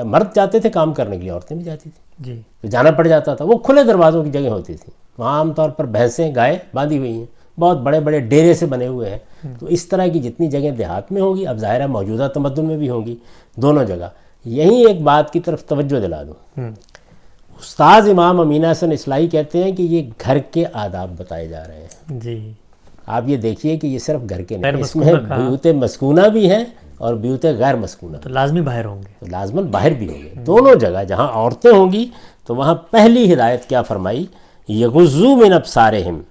مرد جاتے تھے کام کرنے کے لیے، عورتیں بھی جاتی تھیں. جی. تو جانا پڑ جاتا تھا. وہ کھلے دروازوں کی جگہ ہوتی تھی، وہاں عام طور پر بھینسیں، گائے باندھی ہوئی ہیں، بہت بڑے بڑے ڈیرے سے بنے ہوئے ہیں. تو اس طرح کی جتنی جگہ دیہات میں ہوگی، اب ظاہر ہے موجودہ تمدن میں بھی ہوں گی، دونوں جگہ. یہیں ایک بات کی طرف توجہ دلا دوں. استاذ امام امین حسن اصلاحی کہتے ہیں کہ یہ گھر کے آداب بتائے جا رہے ہیں. جی. آپ یہ دیکھیے کہ یہ صرف گھر کے نہیں، اس میں بیوت مسکونہ بھی ہیں اور بیوت غیر مسکونہ، تو لازمی باہر ہوں گے، تو لازماً باہر بھی ہوں گے. دونوں جگہ جہاں عورتیں ہوں گی تو وہاں پہلی ہدایت کیا فرمائی؟ یغضوا من ابصارہم،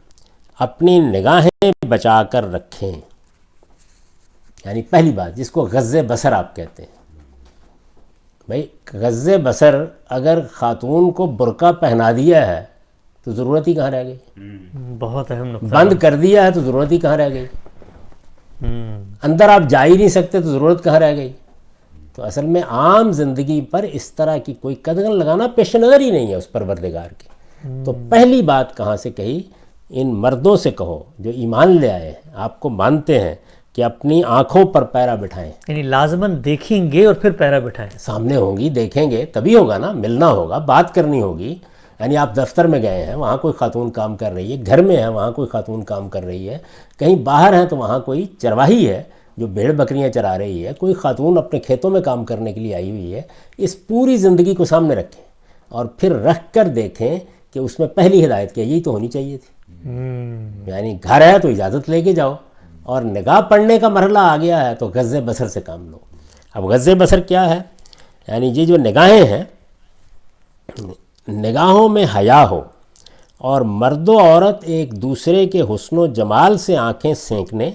اپنی نگاہیں بچا کر رکھیں. یعنی پہلی بات جس کو غض بصر آپ کہتے ہیں. بھائی غض بصر اگر خاتون کو برقع پہنا دیا ہے تو ضرورت ہی کہاں رہ گئی؟ بہت اہم نقطہ. بند کر دیا ہے تو ضرورت ہی کہاں رہ گئی؟ اندر آپ جا ہی نہیں سکتے تو ضرورت کہاں رہ گئی؟ تو اصل میں عام زندگی پر اس طرح کی کوئی قدغن لگانا پیش نظر ہی نہیں ہے اس پروردگار کی. تو پہلی بات کہاں سے کہی؟ ان مردوں سے کہو جو ایمان لے آئے ہیں، آپ کو مانتے ہیں، کہ اپنی آنکھوں پر پیرا بٹھائیں. یعنی لازماً دیکھیں گے اور پھر پیرا بٹھائیں. سامنے ہوں گی، دیکھیں گے تبھی ہوگا نا، ملنا ہوگا، بات کرنی ہوگی. یعنی آپ دفتر میں گئے ہیں، وہاں کوئی خاتون کام کر رہی ہے، گھر میں ہے وہاں کوئی خاتون کام کر رہی ہے، کہیں باہر ہیں تو وہاں کوئی چرواہی ہے جو بھیڑ بکریاں چرا رہی ہے، کوئی خاتون اپنے کھیتوں میں کام کرنے کے لیے آئی ہوئی ہے. اس پوری زندگی کو سامنے رکھیں اور پھر رکھ کر دیکھیں کہ اس میں پہلی ہدایت کیا؟ یہی تو ہونی چاہیے تھی. یعنی گھر ہے تو اجازت لے کے جاؤ، اور نگاہ پڑنے کا مرحلہ آ گیا ہے تو غض بصر سے کام لو. اب غض بصر کیا ہے؟ یعنی یہ جو نگاہیں ہیں، نگاہوں میں حیا ہو اور مرد و عورت ایک دوسرے کے حسن و جمال سے آنکھیں سینکنے،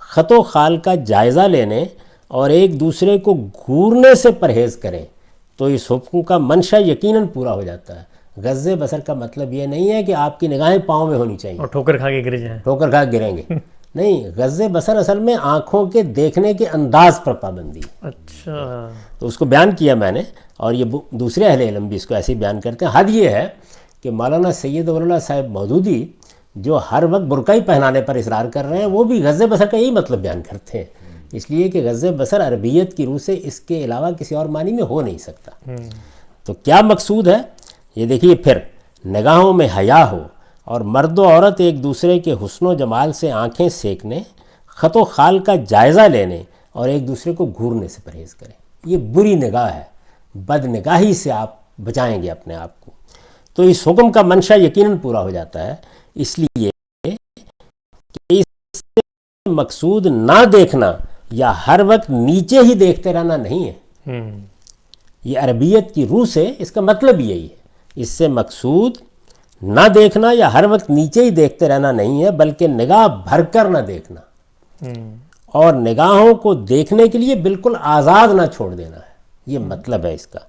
خط و خال کا جائزہ لینے اور ایک دوسرے کو گھورنے سے پرہیز کریں تو اس حکم کا منشا یقیناً پورا ہو جاتا ہے. غض بصر کا مطلب یہ نہیں ہے کہ آپ کی نگاہیں پاؤں میں ہونی چاہیے اور ٹھوکر کھا کے گر جائیں، ٹھوکر کھا کے گریں گے. نہیں، غض بصر اصل میں آنکھوں کے دیکھنے کے انداز پر پابندی. اچھا. تو اس کو بیان کیا میں نے، اور یہ دوسرے اہل علم بھی اس کو ایسے ہی بیان کرتے ہیں. حد یہ ہے کہ مولانا سید ولی اللہ صاحب مودودی جو ہر وقت برقعی پہنانے پر اصرار کر رہے ہیں، وہ بھی غض بصر کا یہی مطلب بیان کرتے ہیں. اس لیے کہ غض بصر عربیت کی روح سے اس کے علاوہ کسی اور معنی میں ہو نہیں سکتا. تو کیا مقصود ہے؟ یہ دیکھیے، پھر نگاہوں میں حیا ہو اور مرد و عورت ایک دوسرے کے حسن و جمال سے آنکھیں سینکنے، خط و خال کا جائزہ لینے اور ایک دوسرے کو گھورنے سے پرہیز کریں. یہ بری نگاہ ہے، بد نگاہی سے آپ بچائیں گے اپنے آپ کو تو اس حکم کا منشا یقیناً پورا ہو جاتا ہے. اس لیے کہ اس سے مقصود نہ دیکھنا یا ہر وقت نیچے ہی دیکھتے رہنا نہیں ہے. یہ عربیت کی روح سے اس کا مطلب یہی ہے. اس سے مقصود نہ دیکھنا یا ہر وقت نیچے ہی دیکھتے رہنا نہیں ہے، بلکہ نگاہ بھر کر نہ دیکھنا اور نگاہوں کو دیکھنے کے لیے بالکل آزاد نہ چھوڑ دینا ہے. یہ مطلب ہے اس کا.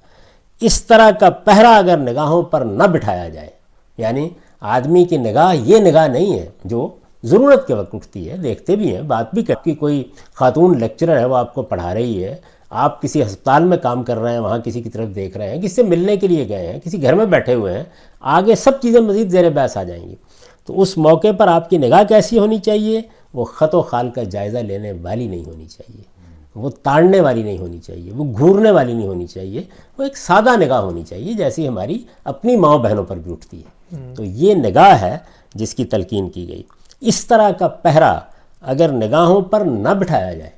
اس طرح کا پہرا اگر نگاہوں پر نہ بٹھایا جائے، یعنی آدمی کی نگاہ یہ نگاہ نہیں ہے جو ضرورت کے وقت اٹھتی ہے، دیکھتے بھی ہیں، بات بھی کرتی. کوئی خاتون لیکچرر ہے، وہ آپ کو پڑھا رہی ہے، آپ کسی ہسپتال میں کام کر رہے ہیں، وہاں کسی کی طرف دیکھ رہے ہیں، کسی سے ملنے کے لیے گئے ہیں، کسی گھر میں بیٹھے ہوئے ہیں، آگے سب چیزیں مزید زیر بحث آ جائیں گی. تو اس موقع پر آپ کی نگاہ کیسی ہونی چاہیے؟ وہ خط و خال کا جائزہ لینے والی نہیں ہونی چاہیے، وہ تاڑنے والی نہیں ہونی چاہیے، وہ گھورنے والی نہیں ہونی چاہیے. وہ ایک سادہ نگاہ ہونی چاہیے جیسی ہماری اپنی ماؤں بہنوں پر بھی اٹھتی ہے. تو یہ نگاہ ہے جس کی تلقین کی گئی. اس طرح کا پہرا اگر نگاہوں پر نہ بٹھایا جائے،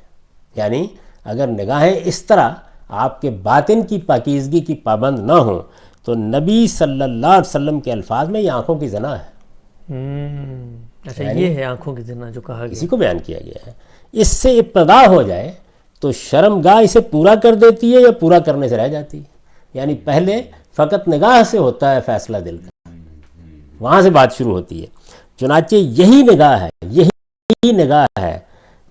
یعنی اگر نگاہیں اس طرح آپ کے باطن کی پاکیزگی کی پابند نہ ہوں، تو نبی صلی اللہ علیہ وسلم کے الفاظ میں یہ آنکھوں کی زنا ہے. اچھا یہ ہے آنکھوں کی زنا جو کہا اسی کو بیان کیا گیا ہے. اس سے ابتدا ہو جائے تو شرمگاہ اسے پورا کر دیتی ہے یا پورا کرنے سے رہ جاتی ہے. یعنی پہلے فقط نگاہ سے ہوتا ہے فیصلہ دل کا، وہاں سے بات شروع ہوتی ہے. چنانچہ یہی نگاہ ہے، یہی نگاہ ہے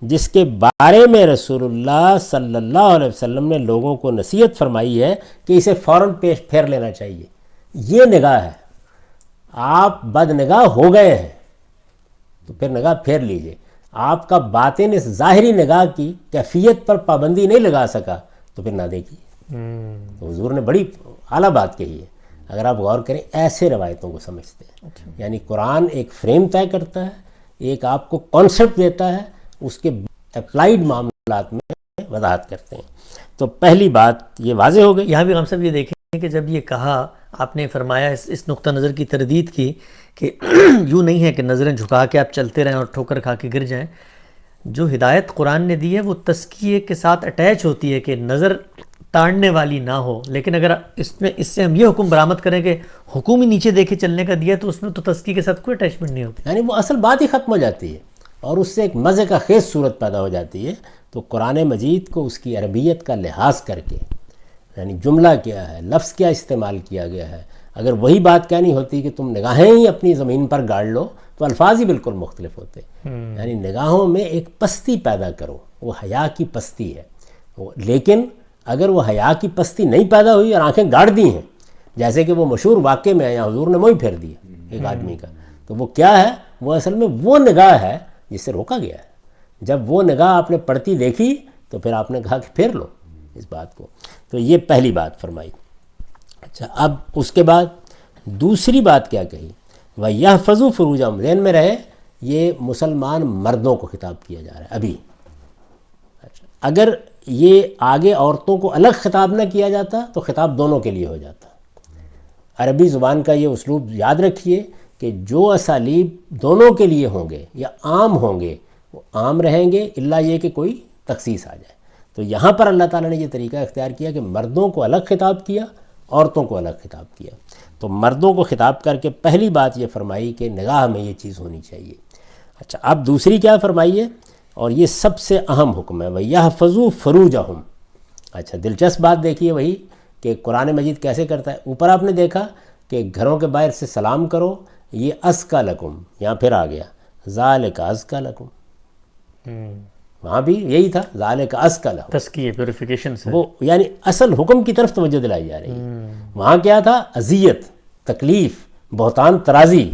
جس کے بارے میں رسول اللہ صلی اللہ علیہ وسلم نے لوگوں کو نصیحت فرمائی ہے کہ اسے فوراً پھیر لینا چاہیے. یہ نگاہ ہے. آپ بد نگاہ ہو گئے ہیں تو پھر نگاہ پھیر لیجئے. آپ کا باطن اس ظاہری نگاہ کی کیفیت پر پابندی نہیں لگا سکا تو پھر نہ دیکھیے. تو حضور نے بڑی اعلیٰ بات کہی ہے. اگر آپ غور کریں ایسے روایتوں کو سمجھتے ہیں، یعنی قرآن ایک فریم طے کرتا ہے، ایک آپ کو کانسیپٹ دیتا ہے، اس کے اپلائیڈ معاملات میں وضاحت کرتے ہیں. تو پہلی بات یہ واضح ہو گئی. یہاں بھی ہم سب یہ دیکھیں کہ جب یہ کہا آپ نے فرمایا اس نقطہ نظر کی تردید کی کہ یوں نہیں ہے کہ نظریں جھکا کے آپ چلتے رہیں اور ٹھوکر کھا کے گر جائیں. جو ہدایت قرآن نے دی ہے وہ تزکیے کے ساتھ اٹیچ ہوتی ہے کہ نظر تاڑنے والی نہ ہو. لیکن اگر اس سے ہم یہ حکم برآمد کریں کہ حکم ہی نیچے دیکھے چلنے کا دیا تو اس میں تو تزکیے کے ساتھ کوئی اٹیچمنٹ نہیں ہوتی. یعنی وہ اصل بات ہی ختم ہو جاتی ہے اور اس سے ایک مزے کا خیز صورت پیدا ہو جاتی ہے. تو قرآن مجید کو اس کی عربیت کا لحاظ کر کے، یعنی جملہ کیا ہے، لفظ کیا استعمال کیا گیا ہے، اگر وہی بات کہنی ہوتی کہ تم نگاہیں ہی اپنی زمین پر گاڑ لو تو الفاظ ہی بالکل مختلف ہوتے. یعنی نگاہوں میں ایک پستی پیدا کرو، وہ حیا کی پستی ہے. لیکن اگر وہ حیا کی پستی نہیں پیدا ہوئی اور آنکھیں گاڑ دی ہیں، جیسے کہ وہ مشہور واقعے میں یا حضور نے موئی پھیر دیا ایک آدمی کا، تو وہ کیا ہے؟ وہ اصل میں وہ نگاہ ہے جس سے روکا گیا ہے. جب وہ نگاہ آپ نے پڑتی دیکھی تو پھر آپ نے کہا کہ پھیر لو اس بات کو. تو یہ پہلی بات فرمائی. اچھا، اب اس کے بعد دوسری بات کیا کہی؟ وَيَحْفَظُوا فُرُوجَهُمْ. ذہن میں رہے یہ مسلمان مردوں کو خطاب کیا جا رہا ہے ابھی. اچھا، اگر یہ آگے عورتوں کو الگ خطاب نہ کیا جاتا تو خطاب دونوں کے لیے ہو جاتا. عربی زبان کا یہ اسلوب یاد رکھیے کہ جو اسالیب دونوں کے لیے ہوں گے یا عام ہوں گے وہ عام رہیں گے، الا یہ کہ کوئی تخصیص آ جائے. تو یہاں پر اللہ تعالیٰ نے یہ طریقہ اختیار کیا کہ مردوں کو الگ خطاب کیا، عورتوں کو الگ خطاب کیا. تو مردوں کو خطاب کر کے پہلی بات یہ فرمائی کہ نگاہ میں یہ چیز ہونی چاہیے. اچھا، اب دوسری کیا فرمائی ہے؟ اور یہ سب سے اہم حکم ہے، وَيَحْفَظُوا فُرُوجَهُمْ. اچھا، دلچسپ بات دیکھیے وہی کہ قرآن مجید کیسے کرتا ہے. اوپر آپ نے دیکھا کہ گھروں کے باہر سے سلام کرو، یہ ازکیٰ لکم، یہاں پھر آ گیا ذالک ازکیٰ لکم. وہاں بھی یہی تھا ذالک ازکیٰ لکم، تزکیہ پیوریفیکیشن سے، وہ یعنی اصل حکم کی طرف توجہ دلائی جا رہی ہے. وہاں کیا تھا؟ اذیت، تکلیف، بہتان ترازی،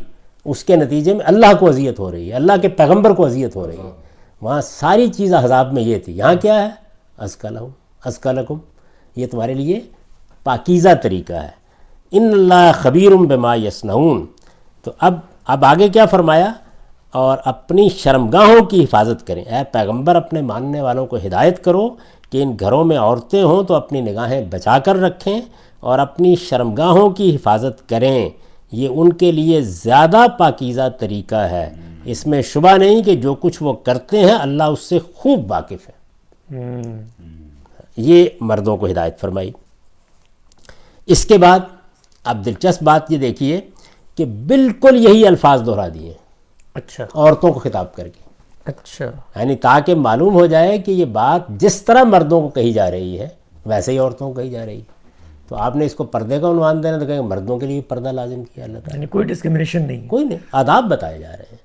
اس کے نتیجے میں اللہ کو اذیت ہو رہی ہے، اللہ کے پیغمبر کو اذیت ہو رہی ہے. وہاں ساری چیز احزاب میں یہ تھی. یہاں کیا ہے؟ ازکیٰ لہم، ازکیٰ لکم، یہ تمہارے لیے پاکیزہ طریقہ ہے. ان اللہ خبیر بما یصنعون. تو اب آگے کیا فرمایا؟ اور اپنی شرمگاہوں کی حفاظت کریں. اے پیغمبر اپنے ماننے والوں کو ہدایت کرو کہ ان گھروں میں عورتیں ہوں تو اپنی نگاہیں بچا کر رکھیں اور اپنی شرمگاہوں کی حفاظت کریں، یہ ان کے لیے زیادہ پاکیزہ طریقہ ہے. اس میں شبہ نہیں کہ جو کچھ وہ کرتے ہیں اللہ اس سے خوب واقف ہے. یہ مردوں کو ہدایت فرمائی. اس کے بعد اب دلچسپ بات یہ دیکھیے کہ بالکل یہی الفاظ دہرا دیے اچھا عورتوں کو خطاب کر کے. اچھا، یعنی تاکہ معلوم ہو جائے کہ یہ بات جس طرح مردوں کو کہی جا رہی ہے ویسے ہی عورتوں کو کہی جا رہی ہے. تو آپ نے اس کو پردے کا عنوان دینا تو کہیں مردوں کے لیے پردہ لازم کیا اللہ تعالیٰ. یعنی کوئی ڈسکرمنیشن نہیں، کوئی نہیں، آداب بتائے جا رہے ہیں.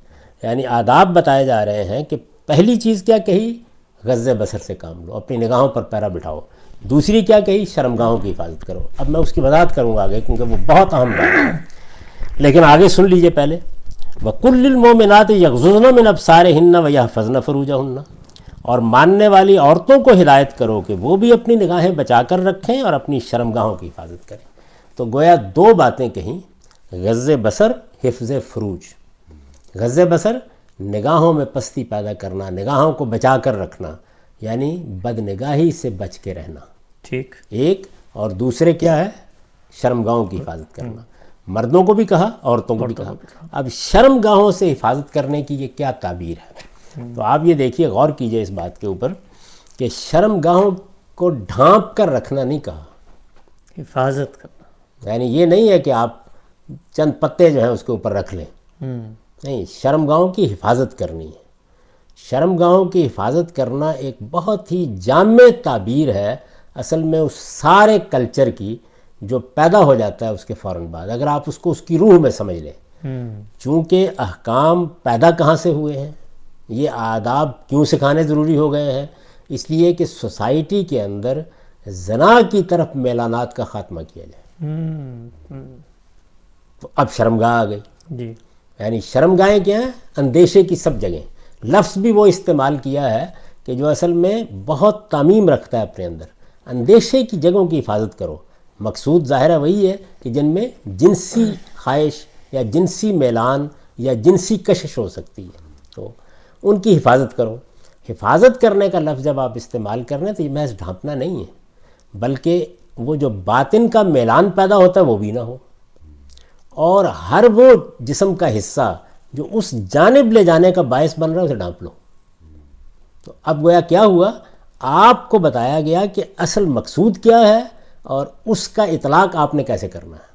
یعنی آداب بتائے جا رہے ہیں کہ پہلی چیز کیا کہی؟ غض بصر سے کام لو، اپنی نگاہوں پر پیرا بٹھاؤ. دوسری کیا کہی؟ شرمگاہوں کی حفاظت کرو. اب میں اس کی وضاحت کروں گا آگے کیونکہ وہ بہت اہم بات ہے، لیکن آگے سن لیجئے پہلے. وَقُلْ لِلْمُؤْمِنَاتِ يَغْضُضْنَ مِنْ أَبْصَارِهِنَّ وَيَحْفَظْنَ فُرُوجَهُنَّ. اور ماننے والی عورتوں کو ہدایت کرو کہ وہ بھی اپنی نگاہیں بچا کر رکھیں اور اپنی شرمگاہوں کی حفاظت کریں. تو گویا دو باتیں کہیں، غض بصر، حفظ فروج. غض بصر نگاہوں میں پستی پیدا کرنا، نگاہوں کو بچا کر رکھنا، یعنی بد نگاہی سے بچ کے رہنا، ٹھیک ایک. اور دوسرے کیا ہے؟ شرمگاہوں کی حفاظت کرنا. مردوں کو بھی کہا، عورتوں کو بھی کہا. اب شرمگاہوں سے حفاظت کرنے کی یہ کیا تعبیر ہے؟ تو آپ یہ دیکھیے، غور کیجئے اس بات کے اوپر کہ شرمگاہوں کو ڈھانپ کر رکھنا نہیں کہا، حفاظت کرنا. یعنی یہ نہیں ہے کہ آپ چند پتے جو ہیں اس کے اوپر رکھ لیں. نہیں، شرمگاہوں کی حفاظت کرنی ہے. شرمگاہوں کی حفاظت کرنا ایک بہت ہی جامع تعبیر ہے اصل میں اس سارے کلچر کی جو پیدا ہو جاتا ہے اس کے فوراً بعد. اگر آپ اس کو اس کی روح میں سمجھ لیں، چونکہ احکام پیدا کہاں سے ہوئے ہیں، یہ آداب کیوں سکھانے ضروری ہو گئے ہیں، اس لیے کہ سوسائٹی کے اندر زنا کی طرف میلانات کا خاتمہ کیا جائے. تو اب شرمگاہ آ گئی. جی. یعنی شرمگاہیں کیا ہیں؟ اندیشے کی سب جگہیں. لفظ بھی وہ استعمال کیا ہے کہ جو اصل میں بہت تعمیم رکھتا ہے اپنے اندر. اندیشے کی جگہوں کی حفاظت کرو. مقصود ظاہر ہے وہی ہے کہ جن میں جنسی خواہش یا جنسی میلان یا جنسی کشش ہو سکتی ہے، تو ان کی حفاظت کرو. حفاظت کرنے کا لفظ جب آپ استعمال کر رہے ہیں تو یہ محض ڈھانپنا نہیں ہے، بلکہ وہ جو باطن کا میلان پیدا ہوتا ہے وہ بھی نہ ہو، اور ہر وہ جسم کا حصہ جو اس جانب لے جانے کا باعث بن رہا ہے اسے ڈھانپ لو. تو اب گویا کیا ہوا، آپ کو بتایا گیا کہ اصل مقصود کیا ہے اور اس کا اطلاق آپ نے کیسے کرنا ہے.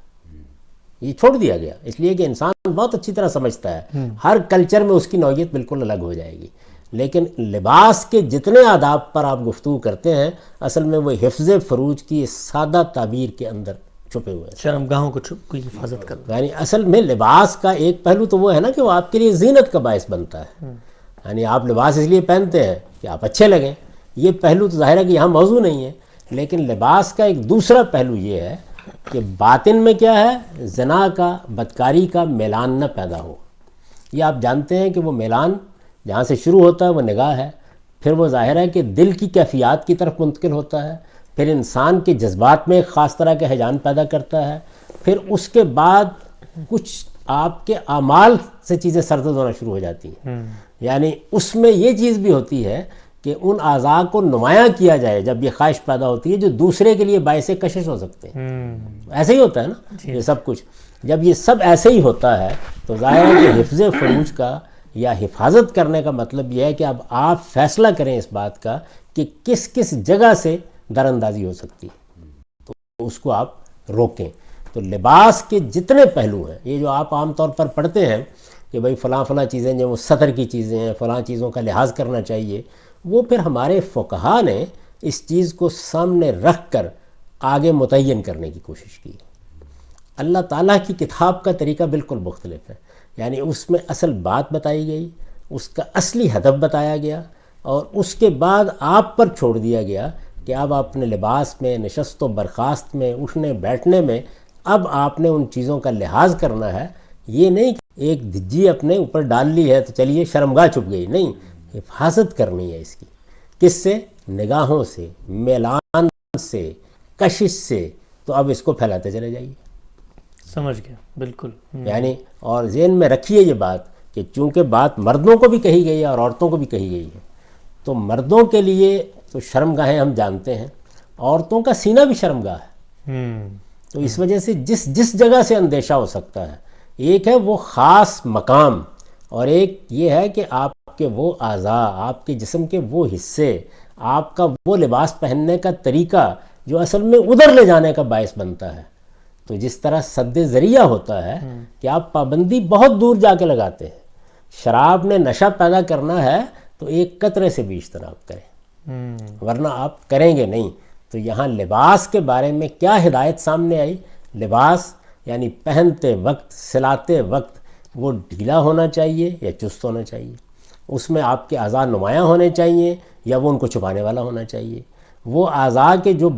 یہ چھوڑ دیا گیا، اس لیے کہ انسان بہت اچھی طرح سمجھتا ہے ہر کلچر میں اس کی نوعیت بالکل الگ ہو جائے گی، لیکن لباس کے جتنے آداب پر آپ گفتگو کرتے ہیں اصل میں وہ حفظ فروج کی سادہ تعبیر کے اندر چھپے ہوئے ہیں. شرمگاہوں کی حفاظت کرنا، یعنی اصل میں لباس کا ایک پہلو تو وہ ہے نا کہ وہ آپ کے لیے زینت کا باعث بنتا ہے. یعنی آپ لباس اس لیے پہنتے ہیں کہ آپ اچھے لگیں. یہ پہلو تو ظاہر ہے کہ یہاں موضوع نہیں ہے، لیکن لباس کا ایک دوسرا پہلو یہ ہے کہ باطن میں کیا ہے، زنا کا، بدکاری کا میلان نہ پیدا ہو. یہ آپ جانتے ہیں کہ وہ میلان جہاں سے شروع ہوتا ہے وہ نگاہ ہے، پھر وہ ظاہر ہے کہ دل کی کیفیات کی طرف منتقل ہوتا ہے، پھر انسان کے جذبات میں ایک خاص طرح کا ہیجان پیدا کرتا ہے، پھر اس کے بعد کچھ آپ کے اعمال سے چیزیں سرزد ہونا شروع ہو جاتی ہیں. یعنی اس میں یہ چیز بھی ہوتی ہے کہ ان اعضاء کو نمایاں کیا جائے جب یہ خواہش پیدا ہوتی ہے جو دوسرے کے لیے باعث کشش ہو سکتے ہیں. ایسے ہی ہوتا ہے نا یہ سب کچھ. جب یہ سب ایسے ہی ہوتا ہے تو ظاہر ہے کہ حفظ فروج کا یا حفاظت کرنے کا مطلب یہ ہے کہ اب آپ فیصلہ کریں اس بات کا کہ کس کس جگہ سے در اندازی ہو سکتی ہے، تو اس کو آپ روکیں. تو لباس کے جتنے پہلو ہیں، یہ جو آپ عام طور پر پڑھتے ہیں کہ بھئی فلاں فلاں چیزیں جو وہ سطر کی چیزیں ہیں، فلاں چیزوں کا لحاظ کرنا چاہیے، وہ پھر ہمارے فقہا نے اس چیز کو سامنے رکھ کر آگے متعین کرنے کی کوشش کی. اللہ تعالیٰ کی کتاب کا طریقہ بالکل مختلف ہے. یعنی اس میں اصل بات بتائی گئی، اس کا اصلی ہدف بتایا گیا، اور اس کے بعد آپ پر چھوڑ دیا گیا کہ اب اپنے لباس میں، نشست و برخاست میں، اٹھنے بیٹھنے میں اب آپ نے ان چیزوں کا لحاظ کرنا ہے. یہ نہیں کہ ایک دھجی اپنے اوپر ڈال لی ہے تو چلیے شرمگاہ چھپ گئی، نہیں، حفاظت کرنی ہے اس کی. کس سے؟ نگاہوں سے، میلان سے، کشش سے. تو اب اس کو پھیلاتے چلے جائیے. سمجھ گیا بالکل. یعنی اور ذہن میں رکھیے یہ بات کہ چونکہ بات مردوں کو بھی کہی گئی ہے اور عورتوں کو بھی کہی گئی ہے، تو مردوں کے لیے تو شرمگاہیں ہم جانتے ہیں، عورتوں کا سینہ بھی شرمگاہ ہے. تو اس وجہ سے جس جگہ سے اندیشہ ہو سکتا ہے، ایک ہے وہ خاص مقام، اور ایک یہ ہے کہ آپ کے وہ اعضاء، آپ کے جسم کے وہ حصے، آپ کا وہ لباس پہننے کا طریقہ جو اصل میں ادھر لے جانے کا باعث بنتا ہے. تو جس طرح سد ذریعہ ہوتا ہے کہ آپ پابندی بہت دور جا کے لگاتے ہیں. شراب نے نشہ پیدا کرنا ہے تو ایک قطرے سے بھی اجتناب کریں، ورنہ آپ کریں گے نہیں. تو یہاں لباس کے بارے میں کیا ہدایت سامنے آئی؟ لباس یعنی پہنتے وقت، سلاتے وقت وہ ڈھیلا ہونا چاہیے یا چست ہونا چاہیے. اس میں آپ کے اعضاء نمایاں ہونے چاہیے یا وہ ان کو چھپانے والا ہونا چاہیے. وہ اعضاء کے جو